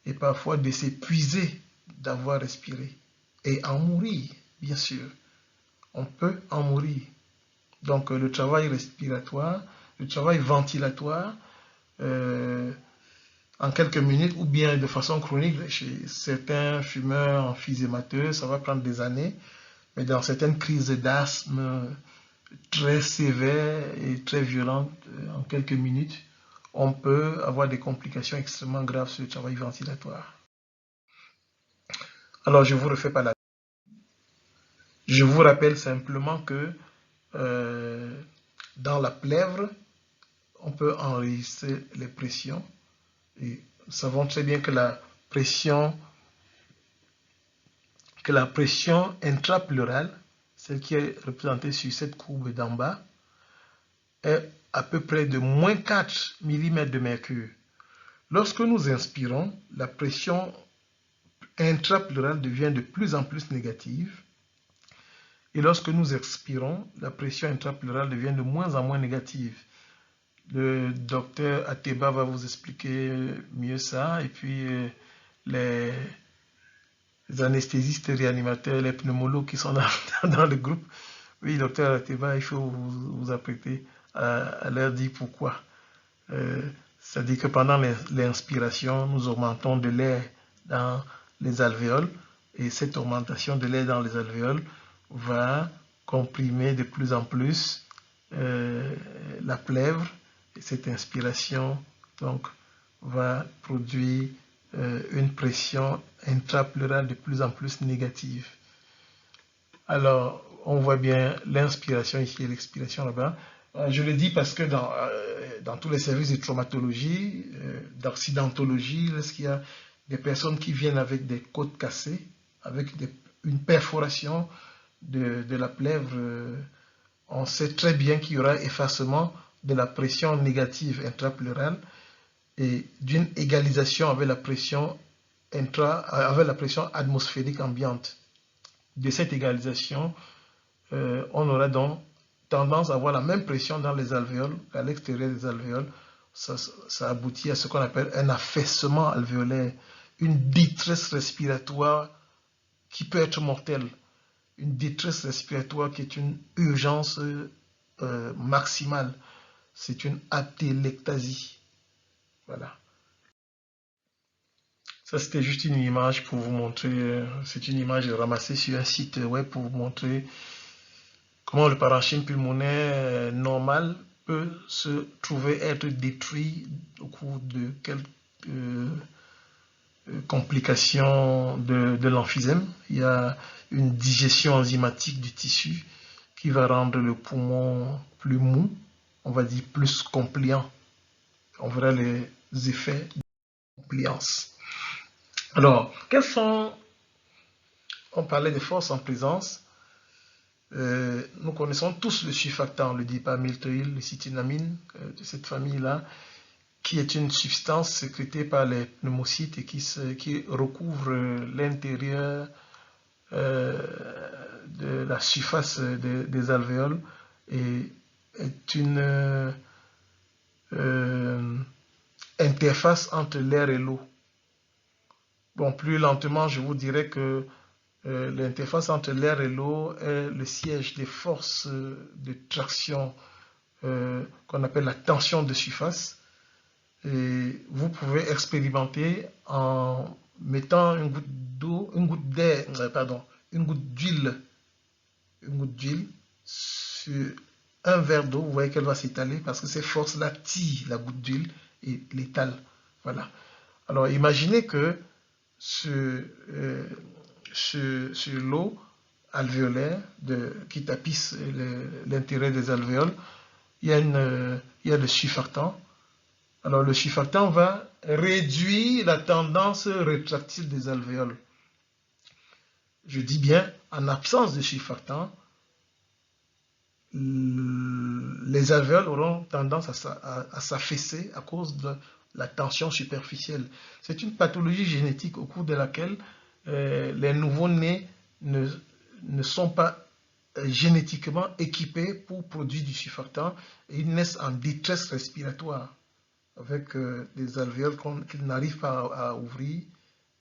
et parfois de s'épuiser d'avoir respiré et en mourir, bien sûr. On peut en mourir. Donc le travail respiratoire, le travail ventilatoire, en quelques minutes ou bien de façon chronique, chez certains fumeurs emphysémateux, ça va prendre des années, mais dans certaines crises d'asthme très sévères et très violentes, en quelques minutes, on peut avoir des complications extrêmement graves sur le travail ventilatoire. Alors, je ne vous refais pas la... Je vous rappelle simplement que dans la plèvre, on peut enregistrer les pressions. Et nous savons très bien que la pression intrapleurale, celle qui est représentée sur cette courbe d'en bas, est à peu près de moins 4 mm de mercure. Lorsque nous inspirons, la pression intrapleurale devient de plus en plus négative Et lorsque nous expirons, la pression intrapleurale devient de moins en moins négative. Le docteur Ateba va vous expliquer mieux ça. Et puis, les anesthésistes réanimateurs, les pneumologues qui sont dans le groupe, oui, docteur Ateba, il faut vous apprêter à leur dire pourquoi. C'est-à-dire que pendant l'inspiration, nous augmentons de l'air dans les alvéoles et cette augmentation de l'air dans les alvéoles va comprimer de plus en plus la plèvre et cette inspiration donc va produire une pression intrapleurale de plus en plus négative. Alors, on voit bien l'inspiration ici et l'expiration là-bas. Je le dis parce que dans tous les services de traumatologie, d'accidentologie, lorsqu'il y a des personnes qui viennent avec des côtes cassées, avec une perforation de la plèvre, on sait très bien qu'il y aura effacement de la pression négative intrapleurale et d'une égalisation avec la pression atmosphérique ambiante. De cette égalisation, on aura donc tendance à avoir la même pression dans les alvéoles qu'à l'extérieur des alvéoles. Ça aboutit à ce qu'on appelle un affaissement alvéolaire, une détresse respiratoire qui peut être mortelle, une détresse respiratoire qui est une urgence maximale. C'est une atelectasie. Voilà. Ça, c'était juste une image pour vous montrer, c'est une image ramassée sur un site web pour vous montrer comment le parenchyme pulmonaire normal peut se trouver être détruit au cours de quelques complications de l'emphysème. Il y a une digestion enzymatique du tissu qui va rendre le poumon plus mou, on va dire plus compliant. On verra les effets de compliance. Alors, quels sont... On parlait de forces en présence. Nous connaissons tous le surfactant, le dipamyltoïl, le cytinamine, de cette famille-là, qui est une substance sécrétée par les pneumocytes et qui recouvre l'intérieur de la surface des alvéoles et est une interface entre l'air et l'eau. Bon, plus lentement, je vous dirais que l'interface entre l'air et l'eau est le siège des forces de traction qu'on appelle la tension de surface. Et vous pouvez expérimenter en mettant une goutte d'eau, une goutte d'huile sur un verre d'eau. Vous voyez qu'elle va s'étaler parce que ces forces-là tirent la goutte d'huile et l'étalent. Voilà. Alors imaginez que sur l'eau alvéolaire qui tapisse l'intérieur des alvéoles, il y a le surfactant. Alors le surfactant va réduire la tendance rétractile des alvéoles. Je dis bien, en absence de surfactant, les alvéoles auront tendance à s'affaisser à cause de la tension superficielle. C'est une pathologie génétique au cours de laquelle les nouveau-nés ne sont pas génétiquement équipés pour produire du surfactant et ils naissent en détresse respiratoire avec des alvéoles qu'ils n'arrivent pas à ouvrir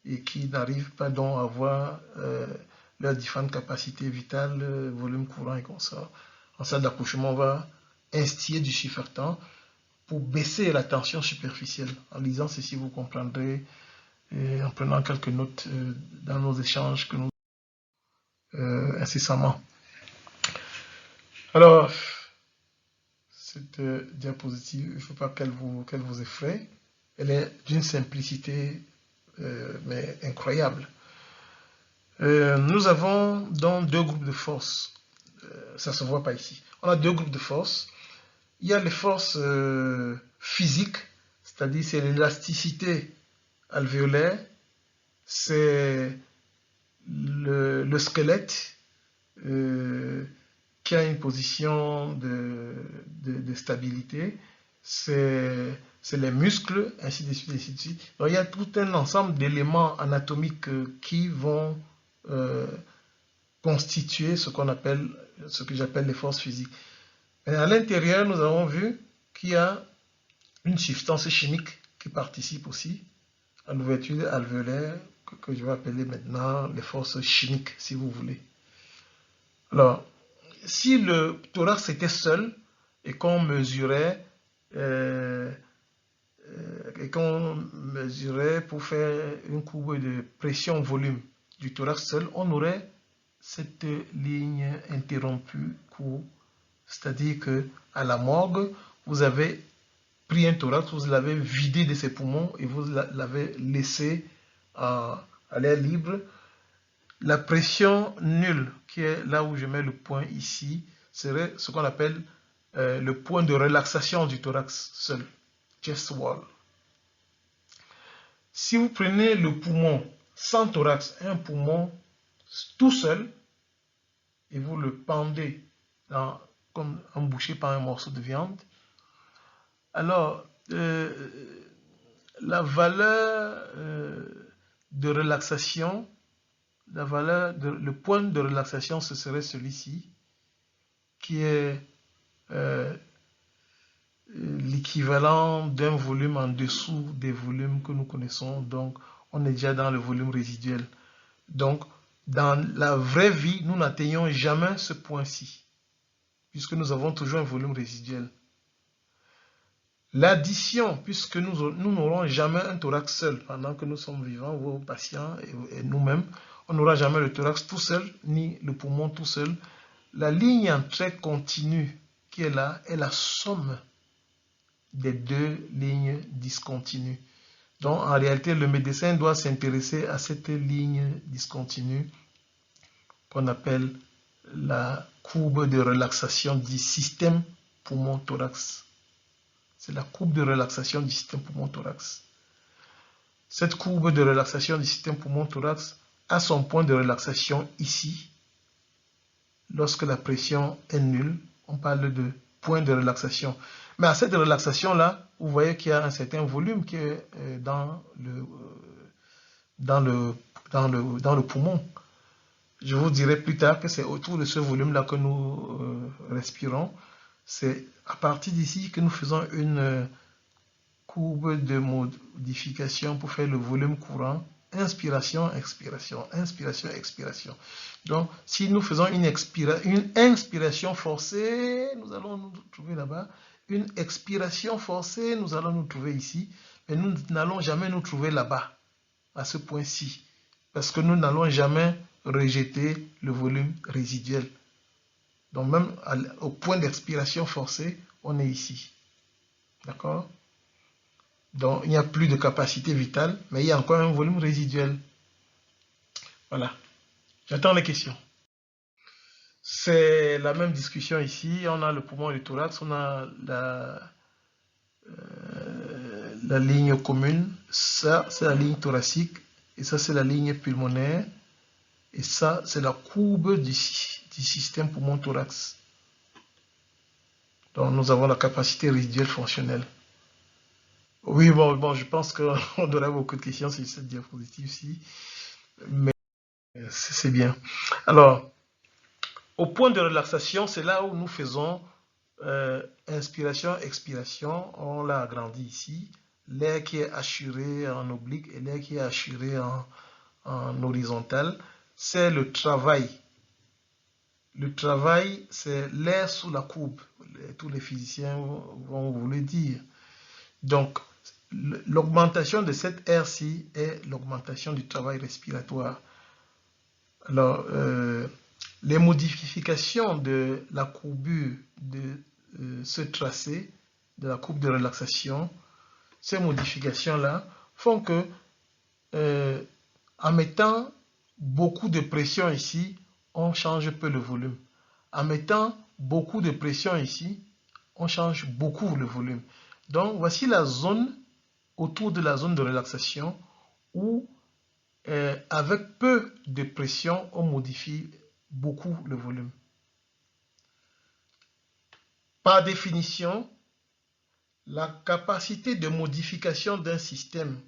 et qui n'arrivent pas donc à avoir leurs différentes capacités vitales, volume courant et consort. En salle d'accouchement, on va instiller du surfactant pour baisser la tension superficielle. En lisant ceci, vous comprendrez, et en prenant quelques notes dans nos échanges que nous incessamment. Alors, cette diapositive, il ne faut pas qu'elle vous effraie. Elle est d'une simplicité mais incroyable. Nous avons donc deux groupes de forces. Ça ne se voit pas ici. On a deux groupes de forces. Il y a les forces physiques, c'est-à-dire c'est l'élasticité alvéolaire, c'est le squelette qui a une position de stabilité, c'est les muscles, ainsi de suite, ainsi de suite. Donc il y a tout un ensemble d'éléments anatomiques qui vont constituer ce que j'appelle les forces physiques. Mais à l'intérieur, nous avons vu qu'il y a une substance chimique qui participe aussi à l'ouverture alvéolaire, que je vais appeler maintenant les forces chimiques, si vous voulez. Alors, si le thorax était seul et qu'on mesurait pour faire une courbe de pression-volume du thorax seul, on aurait cette ligne interrompue courbe. C'est-à-dire que à la morgue, vous avez pris un thorax, vous l'avez vidé de ses poumons et vous l'avez laissé à l'air libre. La pression nulle, qui est là où je mets le point ici, serait ce qu'on appelle le point de relaxation du thorax seul, chest wall. Si vous prenez le poumon sans thorax, un poumon tout seul, et vous le pendez comme embouché par un morceau de viande, alors la valeur de relaxation, le point de relaxation, ce serait celui-ci, qui est l'équivalent d'un volume en dessous des volumes que nous connaissons. Donc, on est déjà dans le volume résiduel. Donc, dans la vraie vie, nous n'atteignons jamais ce point-ci, puisque nous avons toujours un volume résiduel. L'addition, puisque nous n'aurons jamais un thorax seul pendant que nous sommes vivants, vos patients et nous-mêmes, on n'aura jamais le thorax tout seul, ni le poumon tout seul. La ligne en trait continu qui est là est la somme des deux lignes discontinues. Donc, en réalité, le médecin doit s'intéresser à cette ligne discontinue qu'on appelle la courbe de relaxation du système poumon-thorax. C'est la courbe de relaxation du système poumon-thorax. Cette courbe de relaxation du système poumon-thorax a son point de relaxation ici. Lorsque la pression est nulle, on parle de point de relaxation. Mais à cette relaxation-là, vous voyez qu'il y a un certain volume qui est dans le poumon. Je vous dirai plus tard que c'est autour de ce volume-là que nous respirons. C'est à partir d'ici que nous faisons une courbe de modification pour faire le volume courant. Inspiration, expiration, inspiration, expiration. Donc, si nous faisons une inspiration forcée, nous allons nous trouver là-bas. Une expiration forcée, nous allons nous trouver ici. Mais nous n'allons jamais nous trouver là-bas, à ce point-ci. Parce que nous n'allons jamais rejeter le volume résiduel. Donc, même au point d'expiration forcée, on est ici. D'accord? Donc, il n'y a plus de capacité vitale, mais il y a encore un volume résiduel. Voilà. J'attends les questions. C'est la même discussion ici. On a le poumon et le thorax. On a la ligne commune. Ça, c'est la ligne thoracique. Et ça, c'est la ligne pulmonaire. Et ça, c'est la courbe du système poumon-thorax. Donc, nous avons la capacité résiduelle fonctionnelle. Oui, bon, je pense qu'on aura beaucoup de questions sur cette diapositive-ci, mais c'est bien. Alors, au point de relaxation, c'est là où nous faisons inspiration, expiration. On l'a agrandi ici. L'air qui est assuré en oblique et l'air qui est assuré en horizontal, c'est le travail. Le travail, c'est l'air sous la courbe. Tous les physiciens vont vous le dire. Donc, l'augmentation de cette air-ci est l'augmentation du travail respiratoire. Alors, les modifications de la courbure de ce tracé, de la courbe de relaxation, ces modifications-là font que, en mettant beaucoup de pression ici, on change peu le volume. En mettant beaucoup de pression ici, on change beaucoup le volume. Donc, voici la zone autour de la zone de relaxation où, avec peu de pression, on modifie beaucoup le volume. Par définition, la capacité de modification d'un système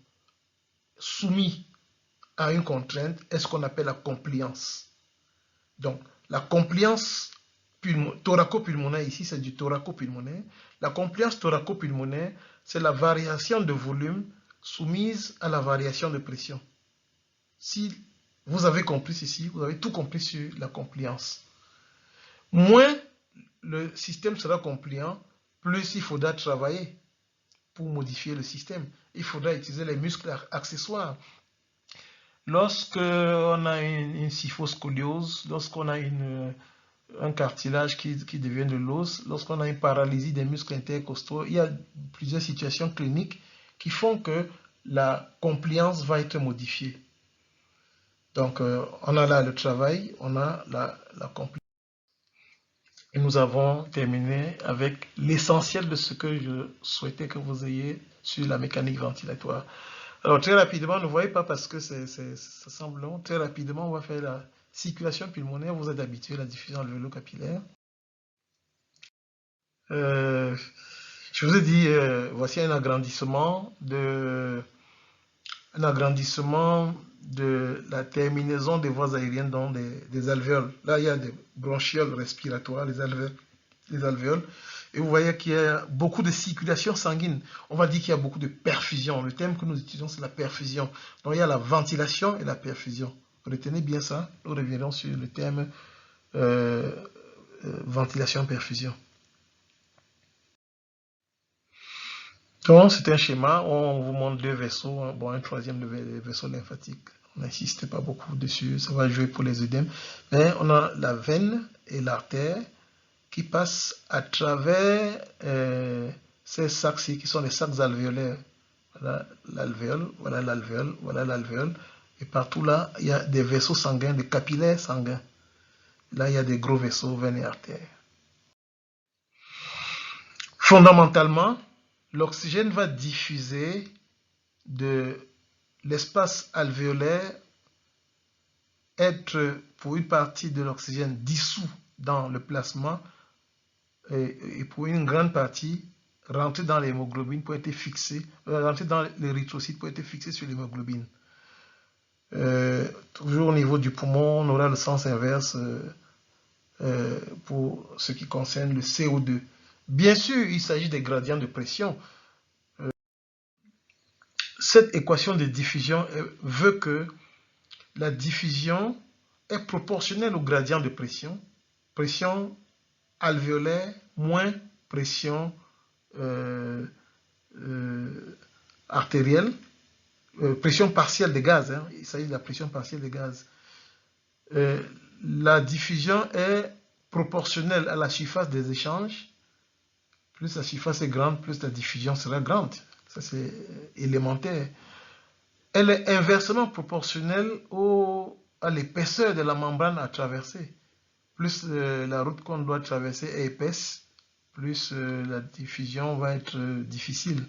soumis à une contrainte est ce qu'on appelle la compliance. Donc, la compliance thoraco-pulmonaire, ici c'est du thoraco-pulmonaire. La compliance thoraco-pulmonaire, c'est la variation de volume soumise à la variation de pression. Si vous avez compris ceci, vous avez tout compris sur la compliance. Moins le système sera compliant, plus il faudra travailler pour modifier le système. Il faudra utiliser les muscles accessoires. Lorsqu'on a une kyphoscoliose, lorsqu'on a un cartilage qui devient de l'os, lorsqu'on a une paralysie des muscles intercostaux, il y a plusieurs situations cliniques qui font que la compliance va être modifiée. Donc, on a là le travail, on a la compliance. Et nous avons terminé avec l'essentiel de ce que je souhaitais que vous ayez sur la mécanique ventilatoire. Alors, très rapidement, ne voyez pas parce que ça semble long. Très rapidement, on va faire la circulation pulmonaire. Vous êtes habitué à la diffusion alvéolo-capillaire. Je vous ai dit, voici un agrandissement de la terminaison des voies aériennes dans des alvéoles. Là, il y a des bronchioles respiratoires, les alvéoles. Et vous voyez qu'il y a beaucoup de circulation sanguine. On va dire qu'il y a beaucoup de perfusion. Le terme que nous utilisons, c'est la perfusion. Donc, il y a la ventilation et la perfusion. Retenez bien ça. Nous reviendrons sur le terme ventilation-perfusion. Donc, c'est un schéma où on vous montre deux vaisseaux. Bon, un troisième vaisseau lymphatique. On n'insiste pas beaucoup dessus. Ça va jouer pour les œdèmes. Mais on a la veine et l'artère qui passent à travers ces sacs-ci, qui sont les sacs alvéolaires. Voilà l'alvéole, voilà l'alvéole, voilà l'alvéole. Et partout là, il y a des vaisseaux sanguins, des capillaires sanguins. Là, il y a des gros vaisseaux, veines et artères. Fondamentalement, l'oxygène va diffuser de l'espace alvéolaire, être pour une partie de l'oxygène dissous dans le plasma et pour une grande partie rentrer dans l'hémoglobine pour être fixé, rentrer dans l'érythrocyte pour être fixé sur l'hémoglobine. Toujours au niveau du poumon, on aura le sens inverse pour ce qui concerne le CO2. Bien sûr, il s'agit des gradients de pression. Cette équation de diffusion veut que la diffusion est proportionnelle au gradient de pression. Pression alvéolaire moins pression artérielle, pression partielle des gaz, hein, il s'agit de la pression partielle des gaz. La diffusion est proportionnelle à la surface des échanges. Plus la surface est grande, plus la diffusion sera grande. Ça, c'est élémentaire. Elle est inversement proportionnelle à l'épaisseur de la membrane à traverser. Plus la route qu'on doit traverser est épaisse, plus la diffusion va être difficile.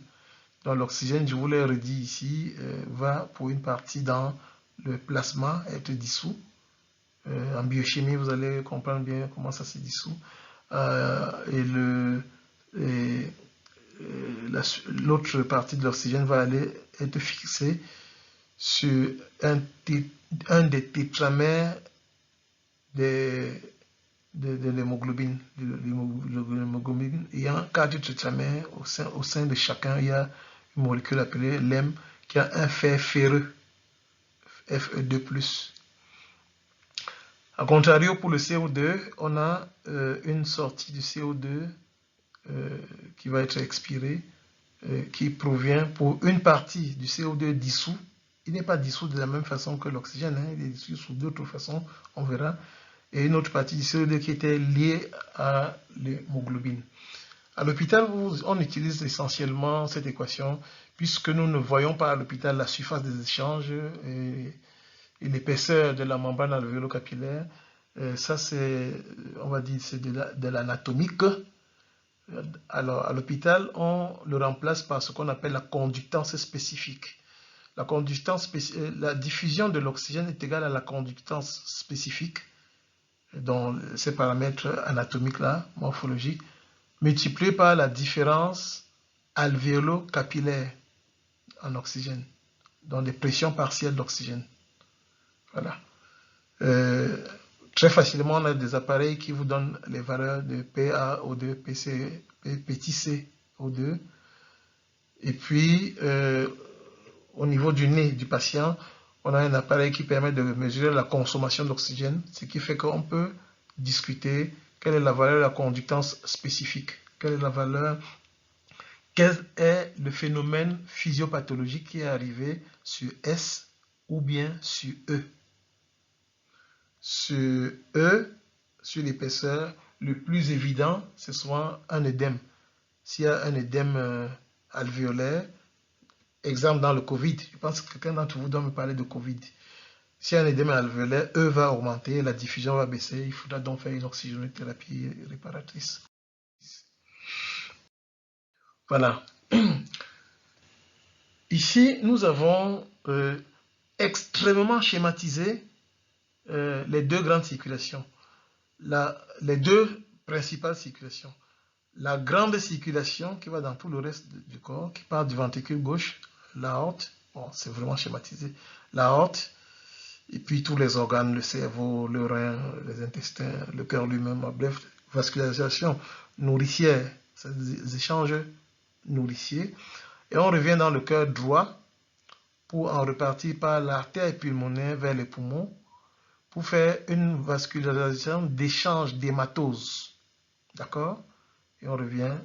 Donc l'oxygène, je vous l'ai redit ici, va pour une partie dans le plasma être dissous. En biochimie, vous allez comprendre bien comment ça se dissout. L'autre partie de l'oxygène va aller être fixée sur un des tétramères de l'hémoglobine. Il y a 4 tétramères au sein de chacun. Il y a une molécule appelée l'hème qui a un fer ferreux, Fe2+. A contrario, pour le CO2, on a une sortie du CO2 qui va être expirée, qui provient pour une partie du CO2 dissous. Il n'est pas dissous de la même façon que l'oxygène, hein, il est dissous sous d'autres façons, on verra. Et une autre partie du CO2 qui était liée à l'hémoglobine. À l'hôpital, on utilise essentiellement cette équation, puisque nous ne voyons pas à l'hôpital la surface des échanges et l'épaisseur de la membrane alvéolo-capillaire. Ça, c'est, on va dire, c'est de l'anatomique. Alors, à l'hôpital, on le remplace par ce qu'on appelle la conductance spécifique. La diffusion de l'oxygène est égale à la conductance spécifique, dont ces paramètres anatomiques-là, morphologiques, multiplié par la différence alvéolo-capillaire en oxygène, donc les pressions partielles d'oxygène. Voilà. Très facilement, on a des appareils qui vous donnent les valeurs de PaO2, petit CO2. Et puis, au niveau du nez du patient, on a un appareil qui permet de mesurer la consommation d'oxygène, ce qui fait qu'on peut discuter quelle est la valeur de la conductance spécifique, quelle est le phénomène physiopathologique qui est arrivé sur S ou bien sur E. Sur E, sur l'épaisseur, le plus évident, c'est souvent un édème. S'il y a un édème alvéolaire, exemple dans le Covid, je pense que quelqu'un d'entre vous doit me parler de Covid. Si un édème alvéolaire, E va augmenter, la diffusion va baisser, il faudra donc faire une oxygénothérapie réparatrice. Voilà. Ici, nous avons extrêmement schématisé les deux grandes circulations, les deux principales circulations. La grande circulation qui va dans tout le reste du corps, qui part du ventricule gauche, l'aorte, bon, c'est vraiment schématisé, l'aorte, et puis tous les organes, le cerveau, le rein, les intestins, le cœur lui-même, bref, vascularisation nourricière, c'est des échanges nourriciers. Et on revient dans le cœur droit pour en repartir par l'artère pulmonaire vers les poumons pour faire une vascularisation d'échange d'hématose. D'accord? Et on revient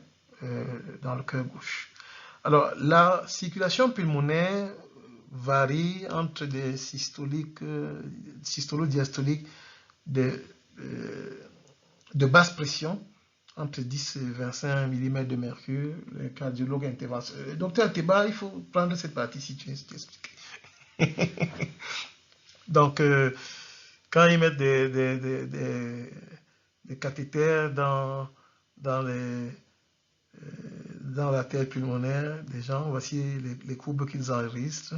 dans le cœur gauche. Alors, la circulation pulmonaire varie entre des systolo-diastoliques de basse pression, entre 10 et 25 mm de mercure, le cardiologue interventionnel. Docteur Ateba, il faut prendre cette partie si tu expliques. Donc, quand ils mettent des cathéters dans l'artère pulmonaire des gens, voici les courbes qu'ils enregistrent.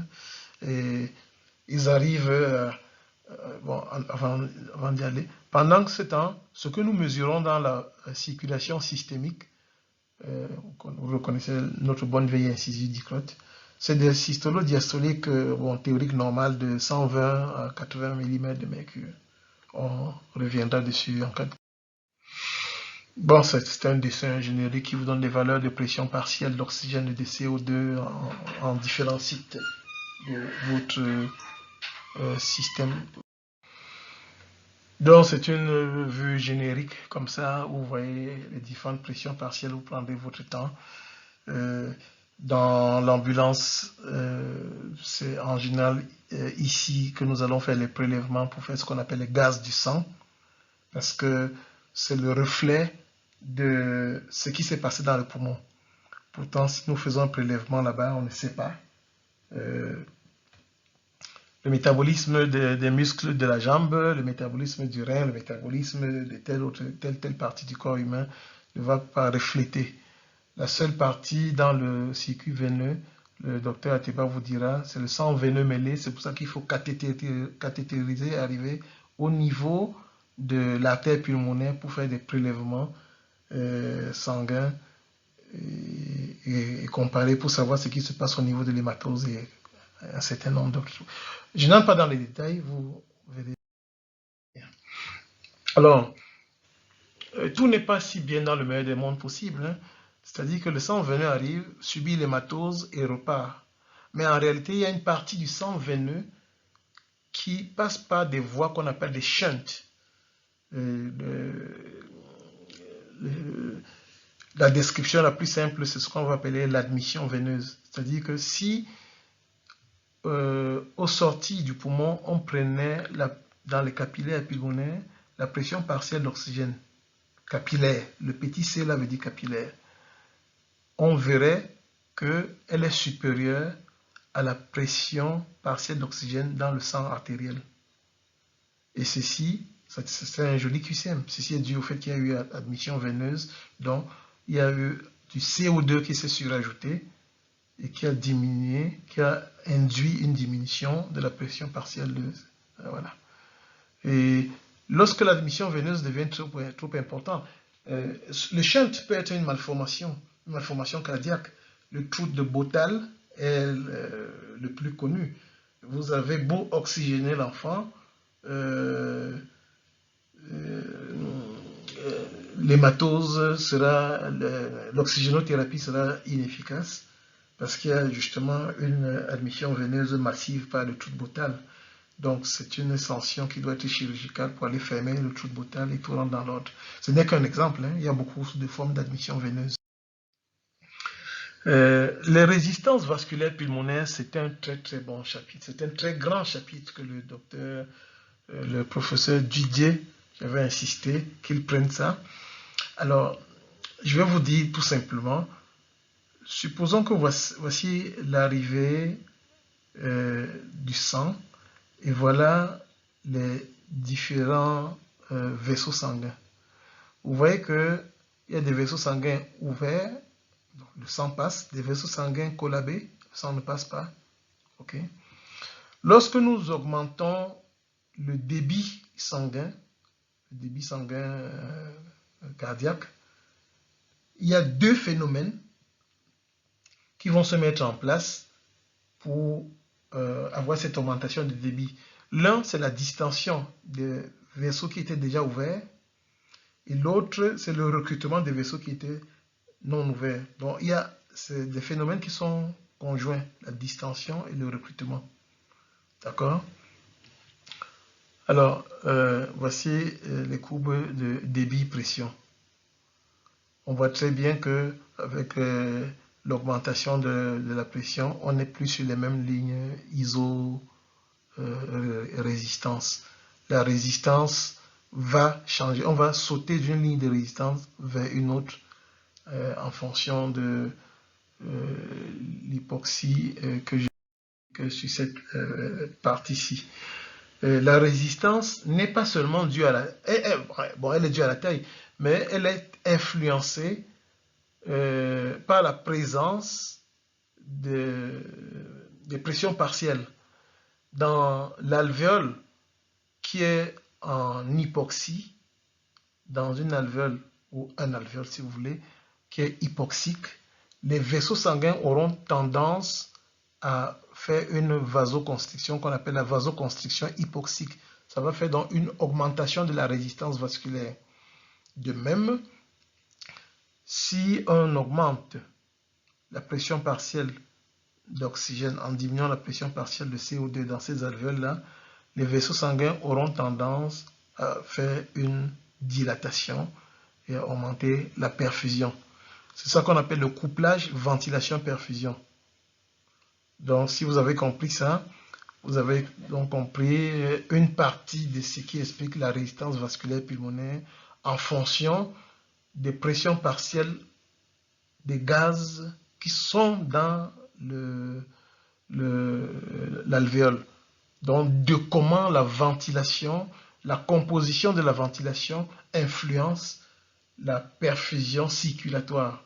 Et ils arrivent, bon, avant d'y aller, pendant ce temps, ce que nous mesurons dans la circulation systémique, vous reconnaissez notre bonne veille incisive d'Icrotte, c'est des systolo-diastoliques théoriques normales de 120 à 80 mm de mercure. On reviendra dessus en cas de... Bon, c'est un dessin générique qui vous donne des valeurs de pression partielle d'oxygène et de CO2 en différents sites de votre système. Donc, c'est une vue générique comme ça, où vous voyez les différentes pressions partielles, vous prendrez votre temps. Dans l'ambulance, c'est en général ici que nous allons faire les prélèvements pour faire ce qu'on appelle les gaz du sang, parce que c'est le reflet de ce qui s'est passé dans le poumon. Pourtant, si nous faisons un prélèvement là-bas, on ne sait pas. Le métabolisme des muscles de la jambe, le métabolisme du rein, le métabolisme de telle partie du corps humain ne va pas refléter. La seule partie dans le circuit veineux, le docteur Ateba vous dira, c'est le sang veineux mêlé. C'est pour ça qu'il faut cathétériser, arriver au niveau de l'artère pulmonaire pour faire des prélèvements sanguins et comparer pour savoir ce qui se passe au niveau de l'hématose et un certain nombre d'autres choses. Je n'entre pas dans les détails, vous verrez. Alors, tout n'est pas si bien dans le meilleur des mondes possible, hein. C'est-à-dire que le sang veineux arrive, subit l'hématose et repart. Mais en réalité, il y a une partie du sang veineux qui passe par des voies qu'on appelle des shunts. La description la plus simple, c'est ce qu'on va appeler l'admission veineuse. C'est-à-dire que si au sorti du poumon, on prenait dans les capillaires pulmonaires la pression partielle d'oxygène capillaire, le petit c là veut dire capillaire, on verrait qu'elle est supérieure à la pression partielle d'oxygène dans le sang artériel. Et ceci, c'est un joli QCM. Ceci est dû au fait qu'il y a eu admission veineuse, donc il y a eu du CO2 qui s'est surajouté et qui a diminué, qui a induit une diminution de la pression partielle. Voilà. Et lorsque l'admission veineuse devient trop importante, le shunt peut être une malformation cardiaque. Le trou de Bottal est le plus connu. Vous avez beau oxygéner l'enfant, l'hématose sera, l'oxygénothérapie sera inefficace parce qu'il y a justement une admission veineuse massive par le trou de Bottal. Donc c'est une sanction qui doit être chirurgicale pour aller fermer le trou de Bottal et tout rentre dans l'ordre. Ce n'est qu'un exemple, hein. Il y a beaucoup de formes d'admission veineuse. Les résistances vasculaires pulmonaires, c'est un très très bon chapitre. C'est un très grand chapitre que le professeur Didier, j'avais insisté qu'il prenne ça. Alors, je vais vous dire tout simplement, supposons que voici l'arrivée du sang et voilà les différents vaisseaux sanguins. Vous voyez qu'il y a des vaisseaux sanguins ouverts, donc le sang passe, des vaisseaux sanguins collabés, le sang ne passe pas. Okay. Lorsque nous augmentons le débit sanguin cardiaque, il y a deux phénomènes qui vont se mettre en place pour avoir cette augmentation de débit. L'un, c'est la distension des vaisseaux qui étaient déjà ouverts, et l'autre, c'est le recrutement des vaisseaux qui étaient non ouverts. Donc, il y a des phénomènes qui sont conjoints, la distension et le recrutement. D'accord? Alors, voici les courbes de débit-pression. On voit très bien que avec l'augmentation de la pression, on n'est plus sur les mêmes lignes iso-résistance. La résistance va changer. On va sauter d'une ligne de résistance vers une autre en fonction de l'hypoxie que sur cette partie-ci. La résistance n'est pas seulement due à la... elle est due à la taille, mais elle est influencée par la présence des pressions partielles. Dans l'alvéole qui est en hypoxie, dans une alvéole ou un alvéole si vous voulez, qui est hypoxique, les vaisseaux sanguins auront tendance à faire une vasoconstriction qu'on appelle la vasoconstriction hypoxique. Ça va faire donc une augmentation de la résistance vasculaire. De même, si on augmente la pression partielle d'oxygène en diminuant la pression partielle de CO2 dans ces alvéoles-là, les vaisseaux sanguins auront tendance à faire une dilatation et à augmenter la perfusion. C'est ça qu'on appelle le couplage ventilation-perfusion. Donc, si vous avez compris ça, vous avez donc compris une partie de ce qui explique la résistance vasculaire pulmonaire en fonction des pressions partielles des gaz qui sont dans l'alvéole. Donc, de comment la ventilation, la composition de la ventilation influence la perfusion circulatoire.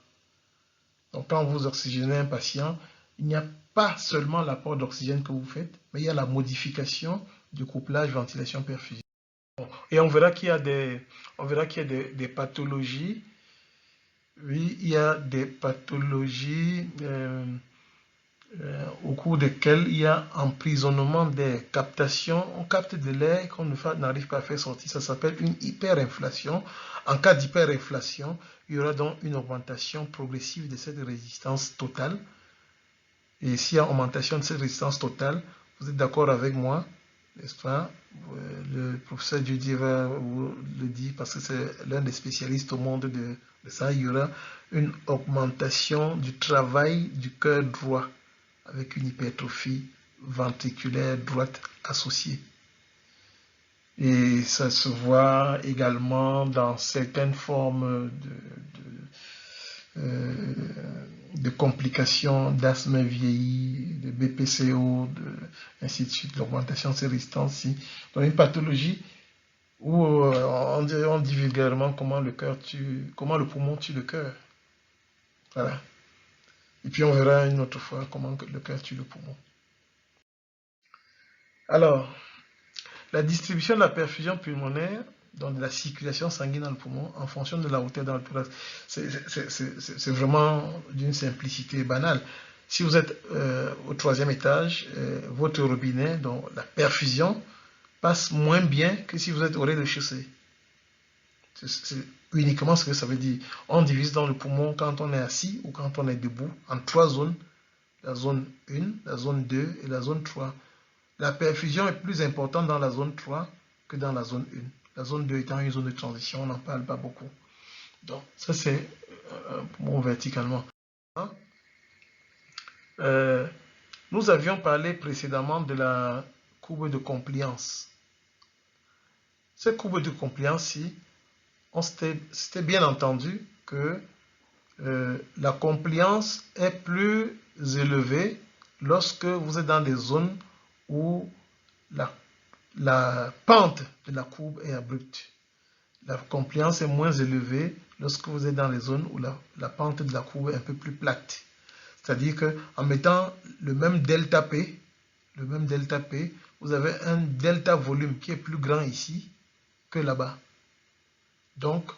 Donc, quand vous oxygénez un patient, il n'y a pas seulement l'apport d'oxygène que vous faites, mais il y a la modification du couplage ventilation-perfusion. Et on verra qu'il y a des pathologies. Oui, il y a des pathologies au cours desquelles il y a emprisonnement des captations. On capte de l'air qu'on n'arrive pas à faire sortir. Ça s'appelle une hyperinflation. En cas d'hyperinflation, il y aura donc une augmentation progressive de cette résistance totale. Et s'il y a augmentation de cette résistance totale, vous êtes d'accord avec moi, n'est-ce pas? Le professeur Didier va vous le dire parce que c'est l'un des spécialistes au monde de ça. Il y aura une augmentation du travail du cœur droit avec une hypertrophie ventriculaire droite associée. Et ça se voit également dans certaines formes de complications d'asthme vieilli, de BPCO, ainsi de suite, l'augmentation de ces résistances. Donc une pathologie où on dit vulgairement comment le poumon tue le cœur. Voilà. Et puis on verra une autre fois comment le cœur tue le poumon. Alors, la distribution de la perfusion pulmonaire, donc de la circulation sanguine dans le poumon, en fonction de la hauteur dans le thorax, c'est vraiment d'une simplicité banale. Si vous êtes au 3e étage, votre robinet, donc la perfusion, passe moins bien que si vous êtes au rez-de-chaussée. C'est uniquement ce que ça veut dire. On divise dans le poumon quand on est assis ou quand on est debout en 3 zones. La zone 1, la zone 2 et la zone 3. La perfusion est plus importante dans la zone 3 que dans la zone 1. La zone 2 étant une zone de transition, on n'en parle pas beaucoup. Donc, ça c'est un poumon verticalement. Nous avions parlé précédemment de la courbe de compliance. Cette courbe de compliance-ci, c'était bien entendu que la compliance est plus élevée lorsque vous êtes dans des zones où la pente de la courbe est abrupte. La compliance est moins élevée lorsque vous êtes dans les zones où la pente de la courbe est un peu plus plate. C'est-à-dire qu'en mettant le même delta P, vous avez un delta volume qui est plus grand ici que là-bas. Donc,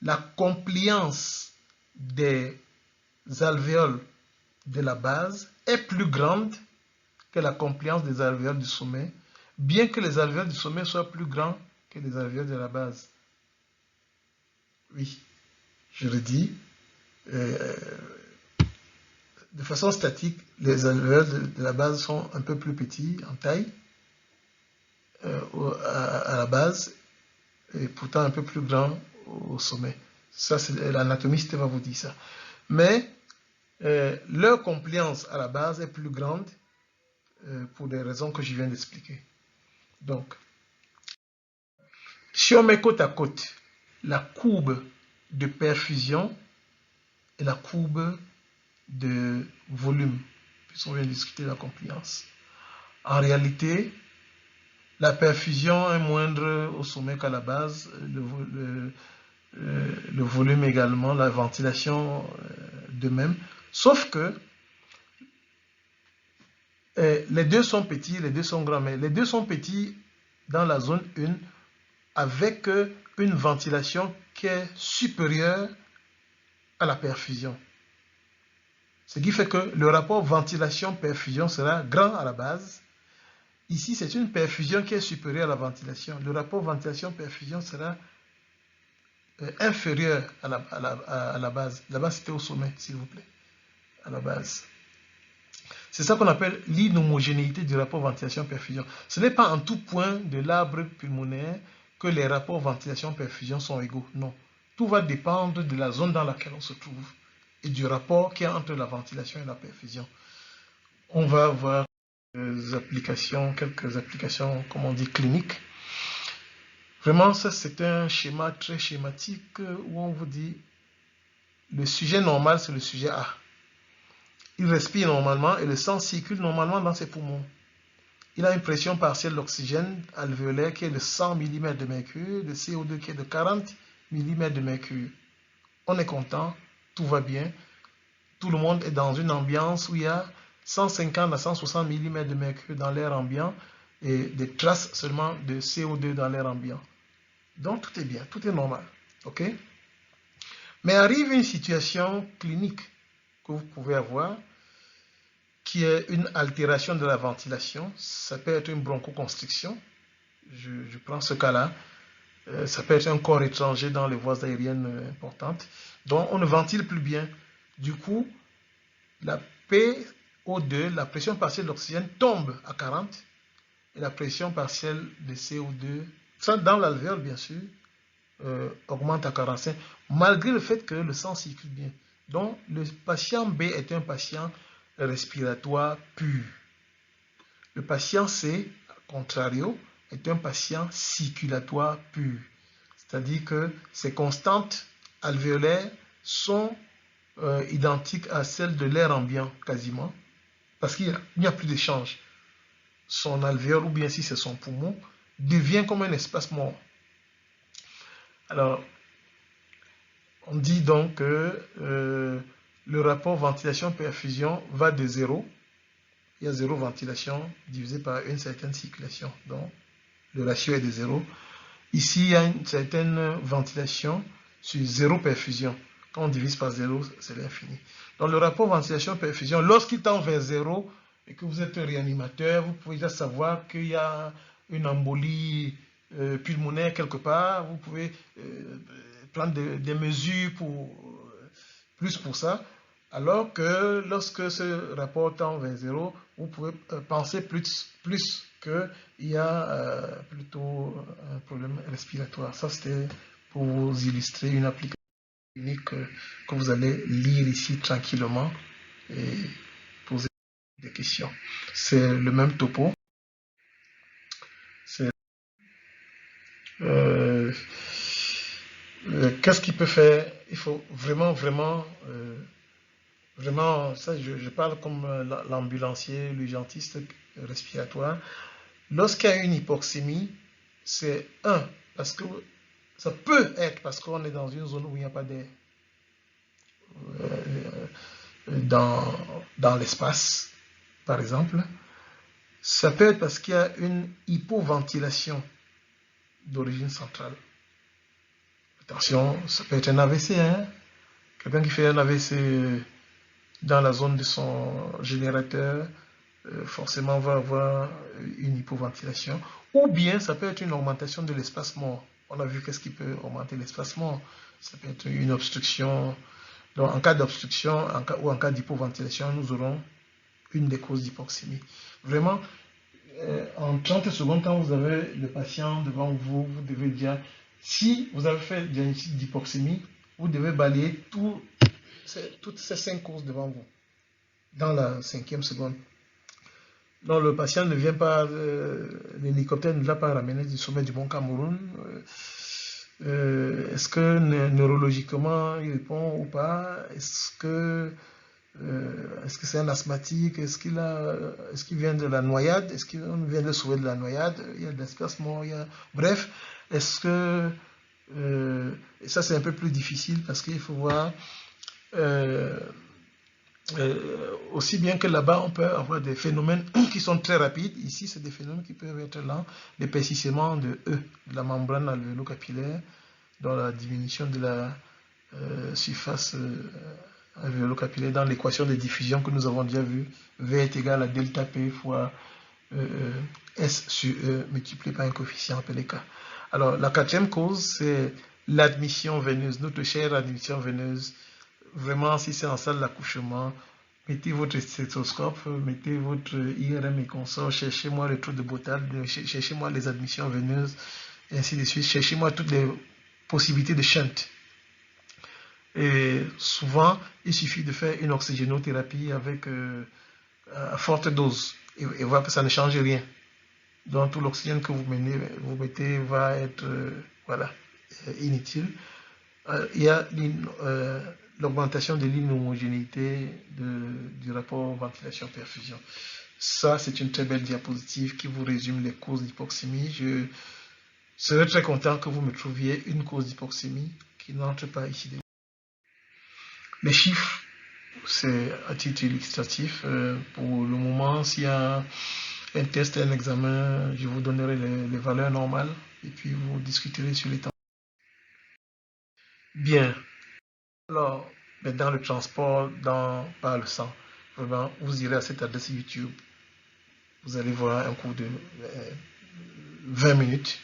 la compliance des alvéoles de la base est plus grande que la compliance des alvéoles du sommet, bien que les alvéoles du sommet soient plus grands que les alvéoles de la base. Oui, je le dis. De façon statique, les alvéoles de la base sont un peu plus petits en taille à la base et pourtant un peu plus grands au sommet. Ça, l'anatomiste va vous dire ça. Mais leur compliance à la base est plus grande pour des raisons que je viens d'expliquer. Donc, si on met côte à côte la courbe de perfusion et la courbe de volume, puisqu'on vient de discuter de la compliance, en réalité, la perfusion est moindre au sommet qu'à la base, le volume également, la ventilation de même, sauf que les deux sont petits, les deux sont grands, mais les deux sont petits dans la zone 1 avec une ventilation qui est supérieure à la perfusion. Ce qui fait que le rapport ventilation-perfusion sera grand à la base. Ici, c'est une perfusion qui est supérieure à la ventilation. Le rapport ventilation-perfusion sera inférieur à la base. La base, c'était au sommet, s'il vous plaît, à la base. C'est ça qu'on appelle l'inhomogénéité du rapport ventilation-perfusion. Ce n'est pas en tout point de l'arbre pulmonaire que les rapports ventilation-perfusion sont égaux. Non. Tout va dépendre de la zone dans laquelle on se trouve et du rapport qu'il y a entre la ventilation et la perfusion. On va voir quelques applications, comme on dit, cliniques. Vraiment, ça c'est un schéma très schématique où on vous dit le sujet normal, c'est le sujet A. Il respire normalement et le sang circule normalement dans ses poumons. Il a une pression partielle d'oxygène alvéolaire qui est de 100 mm de mercure, de CO2 qui est de 40 mm de mercure. On est content, tout va bien. Tout le monde est dans une ambiance où il y a 150 à 160 mm de mercure dans l'air ambiant et des traces seulement de CO2 dans l'air ambiant. Donc tout est bien, tout est normal. Ok? Mais arrive une situation clinique que vous pouvez avoir, qui est une altération de la ventilation. Ça peut être une bronchoconstriction. Je prends ce cas-là. Ça peut être un corps étranger dans les voies aériennes importantes. Donc, on ne ventile plus bien. Du coup, la PO2, la pression partielle d'oxygène, tombe à 40. Et la pression partielle de CO2, ça dans l'alvéole, bien sûr, augmente à 45, malgré le fait que le sang circule bien. Donc, le patient B est un patient respiratoire pur. Le patient C, contrario, est un patient circulatoire pur. C'est-à-dire que ses constantes alvéolaires sont identiques à celles de l'air ambiant, quasiment, parce qu'il n'y a plus d'échange. Son alvéole, ou bien si c'est son poumon, devient comme un espace mort. Alors, on dit donc que le rapport ventilation-perfusion va de 0. Il y a 0 ventilation divisé par une certaine circulation. Donc, le ratio est de 0. Ici, il y a une certaine ventilation sur 0 perfusion. Quand on divise par 0, c'est l'infini. Donc, le rapport ventilation-perfusion, lorsqu'il tend vers 0 et que vous êtes réanimateur, vous pouvez déjà savoir qu'il y a une embolie pulmonaire quelque part, vous pouvez prendre des mesures plus pour ça. Alors que lorsque ce rapport tend vers 0, vous pouvez penser plus qu'il y a plutôt un problème respiratoire. Ça, c'était pour vous illustrer une application unique que vous allez lire ici tranquillement et poser des questions. C'est le même topo. Qu'est-ce qu'il peut faire? Il faut vraiment, ça je parle comme l'ambulancier, l'urgentiste respiratoire. Lorsqu'il y a une hypoxémie, c'est parce que ça peut être parce qu'on est dans une zone où il n'y a pas d'air dans l'espace, par exemple. Ça peut être parce qu'il y a une hypoventilation d'origine centrale. Attention, ça peut être un AVC, hein? Quelqu'un qui fait un AVC dans la zone de son générateur, forcément va avoir une hypoventilation. Ou bien ça peut être une augmentation de l'espace mort. On a vu qu'est-ce qui peut augmenter l'espace mort. Ça peut être une obstruction. Donc en cas d'obstruction ou en cas d'hypoventilation, nous aurons une des causes d'hypoxémie. Vraiment, en 30 secondes, quand vous avez le patient devant vous, vous devez dire, si vous avez fait diagnostic d'hypoxémie, vous devez balayer toutes ces 5 causes devant vous, dans la 5e seconde. Donc le patient ne vient pas, l'hélicoptère ne l'a pas ramené du sommet du Mont Cameroun. Est-ce que neurologiquement il répond ou pas? Est-ce que c'est un asthmatique? Est-ce qu'il vient de la noyade? Est-ce qu'on vient de sauver de la noyade? Il y a de l'espacement, bref, est-ce que et ça c'est un peu plus difficile parce qu'il faut voir aussi bien que là-bas on peut avoir des phénomènes qui sont très rapides. Ici c'est des phénomènes qui peuvent être lents, l'épaississement de la membrane alvéolo-capillaire, dans la diminution de la surface alvéolo-capillaire dans l'équation de diffusion que nous avons déjà vue. V est égal à delta P fois S sur E multiplié par un coefficient appelé K. Alors la 4e cause, c'est l'admission veineuse, notre chère admission veineuse. Vraiment, si c'est en salle d'accouchement, mettez votre stéthoscope, mettez votre IRM et consort, cherchez-moi le trou de Botald, cherchez-moi les admissions veineuses, et ainsi de suite. Cherchez-moi toutes les possibilités de shunt. Et souvent, il suffit de faire une oxygénothérapie avec à forte dose et voir que ça ne change rien. Donc tout l'oxygène que vous mettez va être inutile. Il y a l'augmentation de l'inhomogénéité du rapport ventilation-perfusion. Ça, c'est une très belle diapositive qui vous résume les causes d'hypoxémie. Je serais très content que vous me trouviez une cause d'hypoxémie qui n'entre pas ici. Les chiffres, c'est à titre illustratif. Pour le moment, s'il y a un test et un examen, je vous donnerai les valeurs normales et puis vous discuterez sur les temps. Bien. Alors, dans le transport, par le sang, vraiment, vous irez à cette adresse YouTube. Vous allez voir un cours de 20 minutes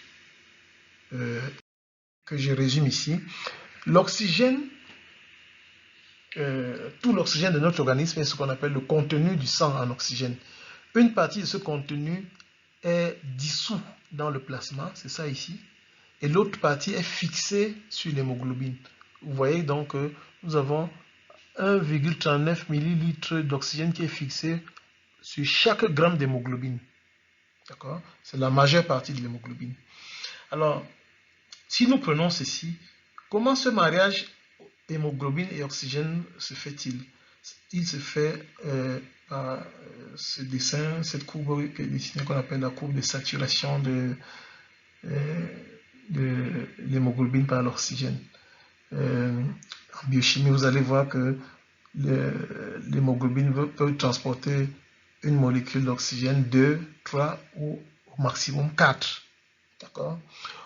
que je résume ici. L'oxygène, tout l'oxygène de notre organisme est ce qu'on appelle le contenu du sang en oxygène. Une partie de ce contenu est dissous dans le plasma, c'est ça ici, et l'autre partie est fixée sur l'hémoglobine. Vous voyez donc que nous avons 1,39 ml d'oxygène qui est fixé sur chaque gramme d'hémoglobine. D'accord? C'est la majeure partie de l'hémoglobine. Alors, si nous prenons ceci, comment ce mariage hémoglobine et oxygène se fait-il? Il se fait par ce dessin, cette courbe qui est dessinée qu'on appelle la courbe de saturation de l'hémoglobine par l'oxygène. En biochimie, vous allez voir que l'hémoglobine peut transporter une molécule d'oxygène 2, 3 ou au maximum 4. D'accord?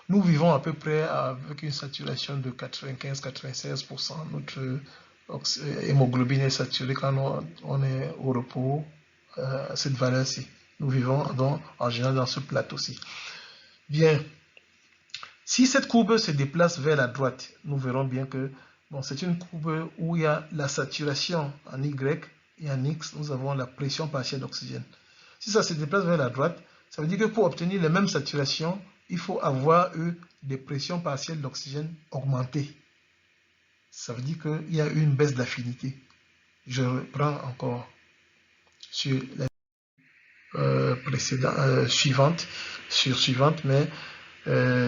Nous vivons à peu près avec une saturation de 95-96%. Notre hémoglobine est saturée quand on est au repos à cette valeur-ci. Nous vivons donc en général dans ce plateau-ci. Bien. Si cette courbe se déplace vers la droite, nous verrons bien que bon, c'est une courbe où il y a la saturation en Y et en X, nous avons la pression partielle d'oxygène. Si ça se déplace vers la droite, ça veut dire que pour obtenir les mêmes saturations, il faut avoir eu des pressions partielles d'oxygène augmentées. Ça veut dire qu'il y a eu une baisse d'affinité. Je reprends encore sur la suivante, mais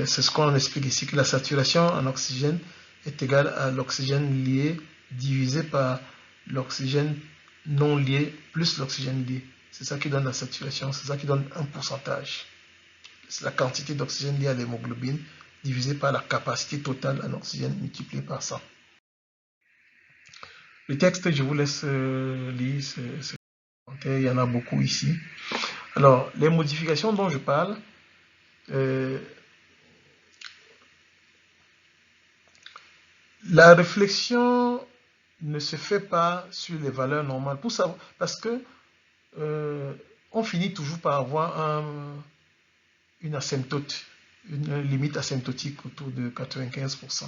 c'est ce qu'on explique ici, que la saturation en oxygène est égale à l'oxygène lié divisé par l'oxygène non lié plus l'oxygène lié. C'est ça qui donne la saturation, c'est ça qui donne un pourcentage. C'est la quantité d'oxygène liée à l'hémoglobine divisée par la capacité totale en oxygène multipliée par 100. Le texte, je vous laisse lire, il y en a beaucoup ici. Alors, les modifications dont je parle, la réflexion ne se fait pas sur les valeurs normales, pour savoir, parce que on finit toujours par avoir une asymptote, une limite asymptotique autour de 95%.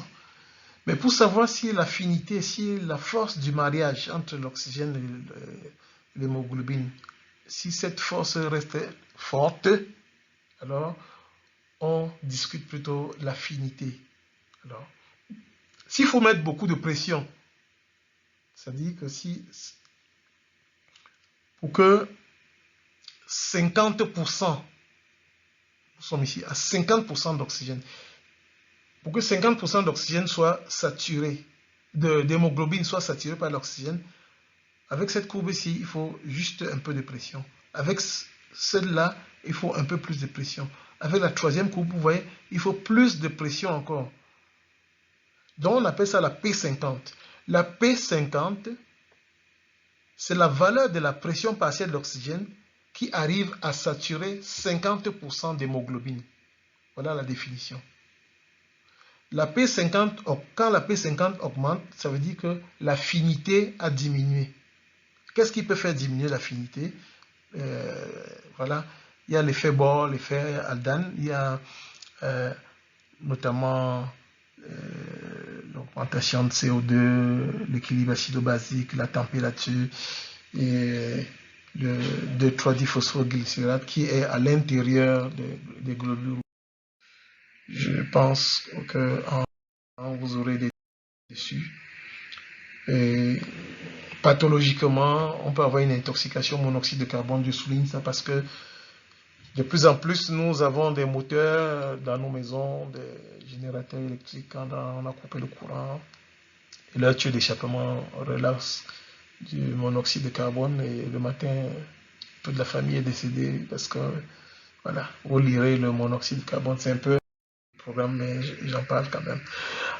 Mais pour savoir si l'affinité, si la force du mariage entre l'oxygène et l'hémoglobine, si cette force reste forte, alors on discute plutôt l'affinité. Alors, s'il faut mettre beaucoup de pression, c'est-à-dire que si pour que 50%, nous sommes ici à 50% d'oxygène, pour que 50% d'oxygène soit saturé, d'hémoglobine soit saturé par l'oxygène, avec cette courbe-ci, il faut juste un peu de pression. Avec celle-là, il faut un peu plus de pression. Avec la troisième courbe, vous voyez, il faut plus de pression encore. Donc, on appelle ça la P50. La P50, c'est la valeur de la pression partielle d'oxygène qui arrive à saturer 50% d'hémoglobine. Voilà la définition. La P50, quand la P50 augmente, ça veut dire que l'affinité a diminué. Qu'est-ce qui peut faire diminuer l'affinité? Voilà, il y a l'effet Bohr, l'effet Haldane, il y a notamment l'augmentation de CO2, l'équilibre acido-basique, la température et le 2,3-diphosphoglycérate qui est à l'intérieur des globules. Je pense que vous aurez des dessus. Et pathologiquement, on peut avoir une intoxication au monoxyde de carbone. Je souligne ça parce que de plus en plus, nous avons des moteurs dans nos maisons, des générateurs électriques quand on a coupé le courant. Et leur tuyau d'échappement relâche du monoxyde de carbone et le matin, toute la famille est décédée parce que, voilà, vous lirez le monoxyde de carbone, c'est un peu un programme, mais j'en parle quand même.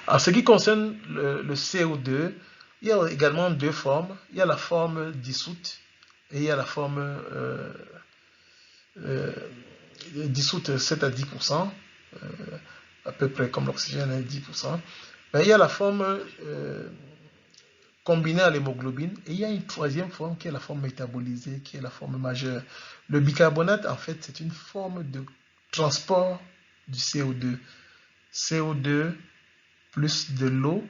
En ce qui concerne le CO2, il y a également deux formes. Il y a la forme dissoute et il y a la forme dissoute 7 à 10%, à peu près comme l'oxygène est 10%. Mais il y a la forme combinée à l'hémoglobine et il y a une troisième forme qui est la forme métabolisée, qui est la forme majeure. Le bicarbonate, en fait, c'est une forme de transport du CO2. CO2 plus de l'eau,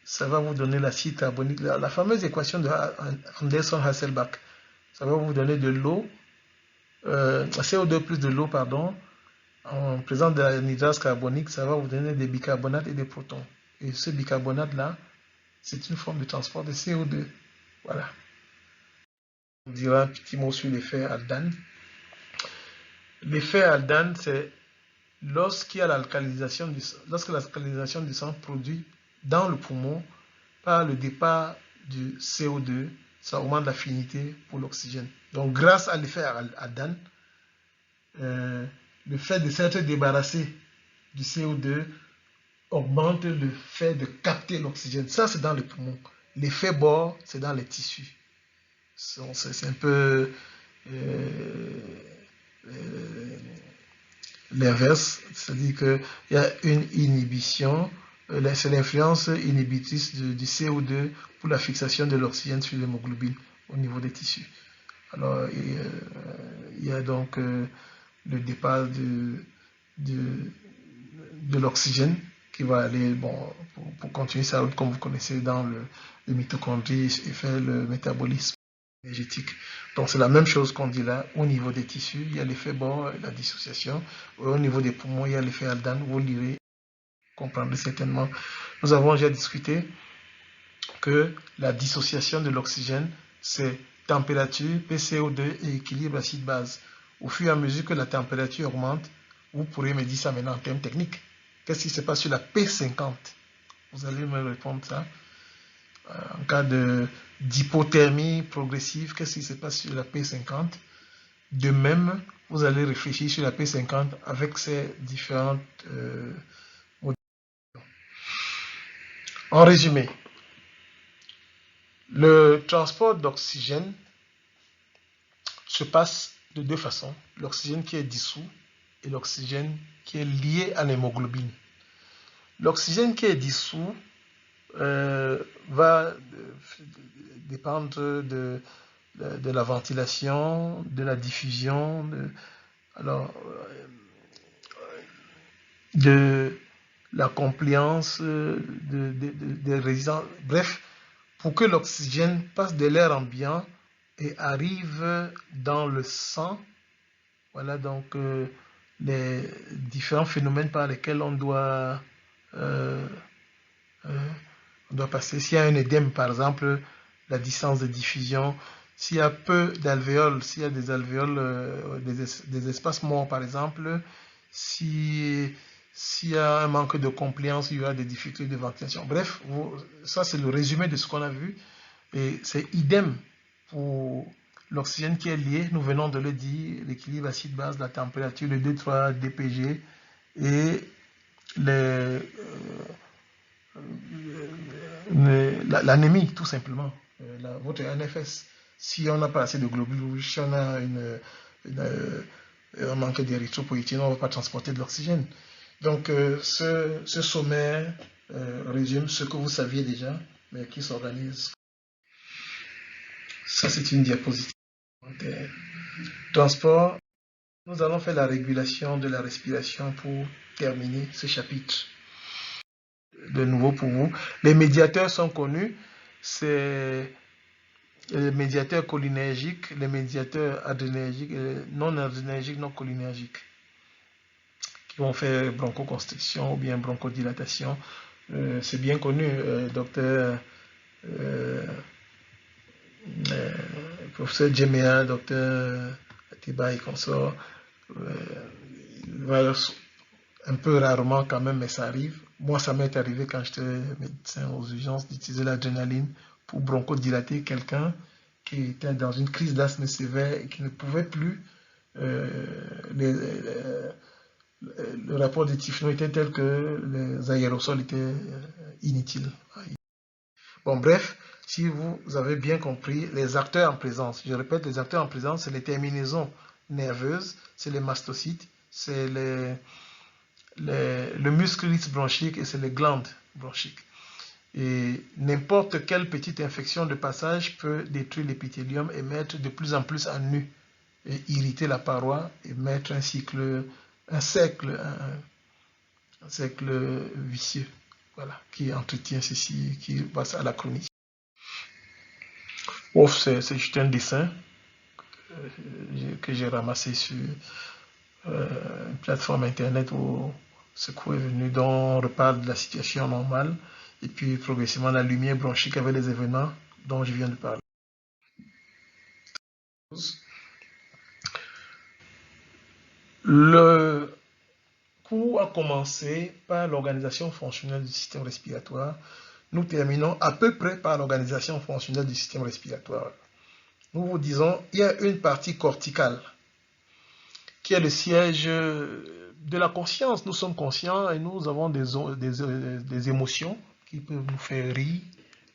ça va vous donner l'acide carbonique. La fameuse équation de Anderson-Hasselbalch, ça va vous donner de l'eau, CO2 plus de l'eau, pardon, en présence de l'anhydrase carbonique, ça va vous donner des bicarbonates et des protons. Et ce bicarbonate-là, c'est une forme de transport de CO2. Voilà. On dira un petit mot sur l'effet Haldane. L'effet Haldane, c'est lorsque l'alcalinisation du sang produit dans le poumon par le départ du CO2, ça augmente l'affinité pour l'oxygène. Donc, grâce à l'effet Haldane, le fait de s'être débarrassé du CO2 augmente le fait de capter l'oxygène. Ça, c'est dans les poumons. L'effet Bohr, c'est dans les tissus. C'est un peu l'inverse, c'est-à-dire qu'il y a une inhibition, c'est l'influence inhibitrice du CO2 pour la fixation de l'oxygène sur l'hémoglobine au niveau des tissus. Alors, il y a donc le départ de l'oxygène qui va aller, bon, pour continuer sa route, comme vous connaissez, dans les mitochondries et faire le métabolisme énergétique. Donc c'est la même chose qu'on dit là. Au niveau des tissus, il y a l'effet Bohr, la dissociation. Au niveau des poumons, il y a l'effet Aldan. Vous lirez, comprendrez certainement. Nous avons déjà discuté que la dissociation de l'oxygène, c'est température, PCO2 et équilibre acide-base. Au fur et à mesure que la température augmente, vous pourrez me dire ça maintenant en termes techniques. Qu'est-ce qui se passe sur la P50? Vous allez me répondre ça. En cas d'hypothermie progressive, qu'est-ce qui se passe sur la P50? De même, vous allez réfléchir sur la P50 avec ces différentes modifications. En résumé, le transport d'oxygène se passe de deux façons. L'oxygène qui est dissous et l'oxygène qui est lié à l'hémoglobine. L'oxygène qui est dissous va dépendre de la ventilation, de la diffusion, de la compliance, des résistances. Bref, pour que l'oxygène passe de l'air ambiant et arrive dans le sang, voilà donc les différents phénomènes par lesquels on doit passer. S'il y a un édème, par exemple, la distance de diffusion, s'il y a peu d'alvéoles, s'il y a des alvéoles, des espaces morts, par exemple, s'il y a un manque de compliance, il y aura des difficultés de ventilation. Bref, ça c'est le résumé de ce qu'on a vu. Et c'est idem pour l'oxygène qui est lié, nous venons de le dire, l'équilibre acide-base, la température, le 2,3 dpg et l'anémie, tout simplement, votre NFS. Si on n'a pas assez de globules rouges, si on a un manque d'érythropoïétine, on ne va pas transporter de l'oxygène. Donc, ce sommaire résume ce que vous saviez déjà, mais qui s'organise. Ça, c'est une diapositive. Transport. Nous allons faire la régulation de la respiration pour terminer ce chapitre. De nouveau pour vous. Les médiateurs sont connus. C'est les médiateurs cholinergiques, les médiateurs adrénergiques, non adrénergiques, non cholinergiques, qui vont faire bronchoconstriction ou bien bronchodilatation. C'est bien connu, docteur professeur Djemea, docteur Atiba et consort, un peu rarement quand même, mais ça arrive. Moi, ça m'est arrivé quand j'étais médecin aux urgences d'utiliser l'adrénaline pour bronchodilater quelqu'un qui était dans une crise d'asthme sévère et qui ne pouvait plus. Le rapport des typhoïdes était tel que les aérosols étaient inutiles. Bon, bref, si vous avez bien compris, les acteurs en présence, je répète, les acteurs en présence, c'est les terminaisons nerveuses, c'est les mastocytes, c'est le muscle lisse bronchique et c'est les glandes bronchiques. Et n'importe quelle petite infection de passage peut détruire l'épithélium et mettre de plus en plus à nu et irriter la paroi et mettre un cercle vicieux, voilà, qui entretient ceci, qui passe à la chronique. Ouf, c'est juste un dessin que j'ai ramassé sur une plateforme internet où ce coup est venu, dont on reparle de la situation normale et puis progressivement la lumière bronchique avec les événements dont je viens de parler. Le cours a commencé par l'organisation fonctionnelle du système respiratoire. Nous terminons à peu près par l'organisation fonctionnelle du système respiratoire. Nous vous disons, il y a une partie corticale qui est le siège de la conscience. Nous sommes conscients et nous avons des émotions qui peuvent nous faire rire.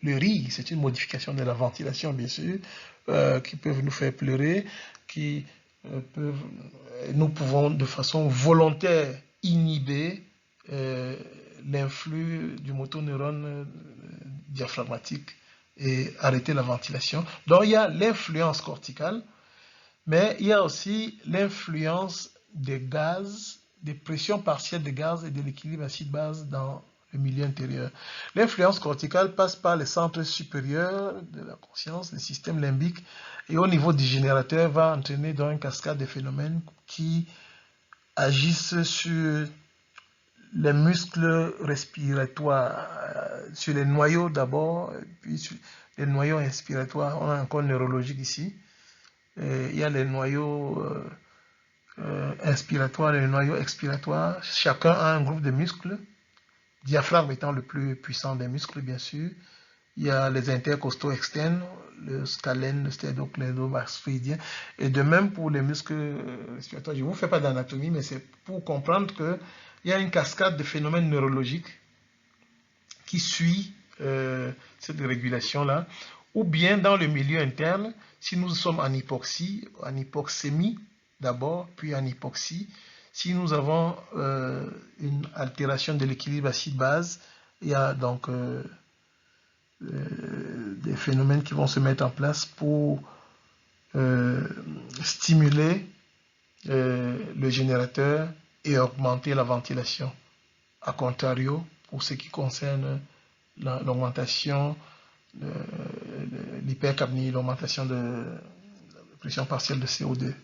Le rire, c'est une modification de la ventilation, bien sûr, qui peuvent nous faire pleurer, nous pouvons de façon volontaire inhiber l'influx du motoneurone diaphragmatique et arrêter la ventilation. Donc il y a l'influence corticale, mais il y a aussi l'influence des gaz des pressions partielles de gaz et de l'équilibre acide-base dans le milieu intérieur. L'influence corticale passe par les centres supérieurs de la conscience, le système limbique, et au niveau du générateur va entraîner dans une cascade de phénomènes qui agissent sur les muscles respiratoires, sur les noyaux d'abord, puis sur les noyaux inspiratoires. On a encore neurologique ici. Et il y a les noyaux inspiratoires et les noyaux expiratoires. Chacun a un groupe de muscles, diaphragme étant le plus puissant des muscles, bien sûr. Il y a les intercostaux externes, le scalène, le sternocleidomastoïdien. Et de même pour les muscles respiratoires. Je ne vous fais pas d'anatomie, mais c'est pour comprendre qu'il y a une cascade de phénomènes neurologiques qui suit cette régulation-là. Ou bien dans le milieu interne, si nous sommes en hypoxie, en hypoxémie d'abord, puis en hypoxie, si nous avons une altération de l'équilibre acide-base, il y a donc des phénomènes qui vont se mettre en place pour stimuler le générateur et augmenter la ventilation. A contrario, pour ce qui concerne l'augmentation de l'hypercapnie, l'augmentation de la pression partielle de CO2.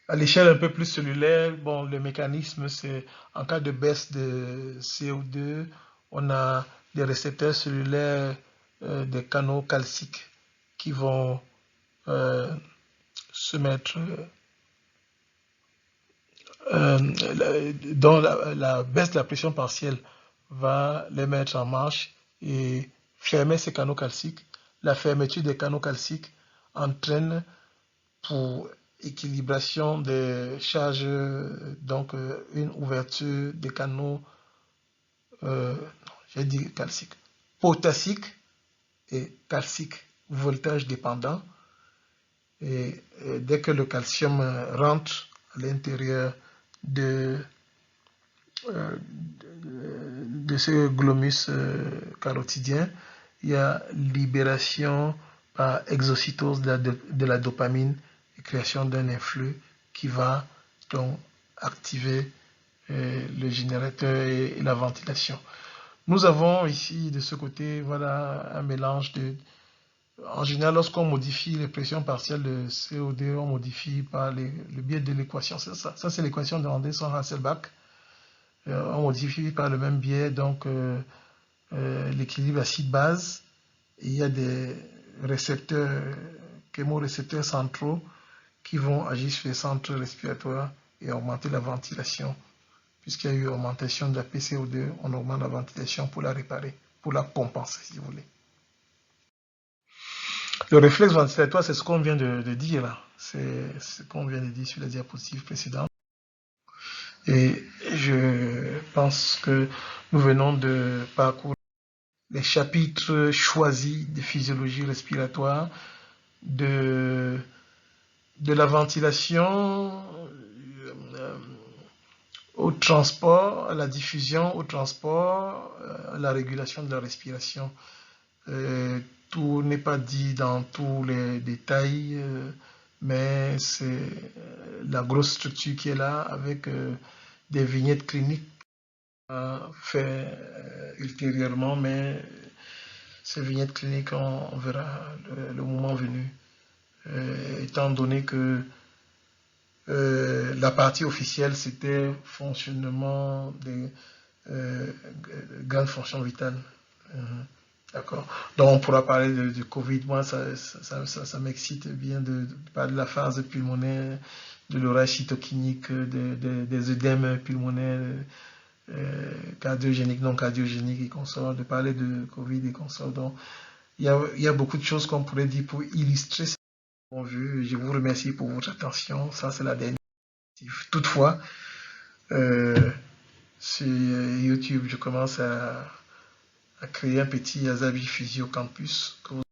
À l'échelle un peu plus cellulaire, bon, le mécanisme, c'est en cas de baisse de CO2, on a des récepteurs cellulaires des canaux calciques qui vont se mettre dont la baisse de la pression partielle va les mettre en marche et fermer ces canaux calciques. La fermeture des canaux calciques entraîne pour équilibration des charges, donc une ouverture des canaux, j'ai dit calcique, potassique et calcique, voltage dépendant. Et dès que le calcium rentre à l'intérieur de ce glomus carotidien, il y a libération par exocytose de la dopamine et création d'un influx qui va donc activer le générateur et la ventilation. Nous avons ici de ce côté, voilà, un mélange de... En général, lorsqu'on modifie les pressions partielles de CO2, on modifie par le biais de l'équation. C'est ça. Ça, c'est l'équation de Anderson-Hasselbalch. On modifie par le même biais, donc l'équilibre acide-base. Il y a des récepteurs, chémorécepteurs centraux qui vont agir sur les centres respiratoires et augmenter la ventilation. Puisqu'il y a eu augmentation de la PCO2, on augmente la ventilation pour la réparer, pour la compenser, si vous voulez. Le réflexe ventilatoire, c'est ce qu'on vient de dire là. C'est ce qu'on vient de dire sur la diapositive précédente. Et je pense que nous venons de parcourir les chapitres choisis de physiologie respiratoire, de la ventilation au transport, à la diffusion, au transport, à la régulation de la respiration. Tout n'est pas dit dans tous les détails, mais c'est la grosse structure qui est là avec des vignettes cliniques fait ultérieurement, mais ces vignettes cliniques, on verra le moment venu, étant donné que la partie officielle, c'était fonctionnement des grandes fonctions vitales. D'accord. Donc, on pourra parler du Covid. Moi, ça m'excite bien de parler de la phase pulmonaire, de l'orage cytokinique, des œdèmes pulmonaires, cardiogéniques, non cardiogéniques et consorts, de parler de Covid et consorts. Donc, il y a beaucoup de choses qu'on pourrait dire pour illustrer ce qu'on a vu. Je vous remercie pour votre attention. Ça, c'est la dernière. Toutefois, sur YouTube, je commence à créer un petit Azabi Physio Campus que vous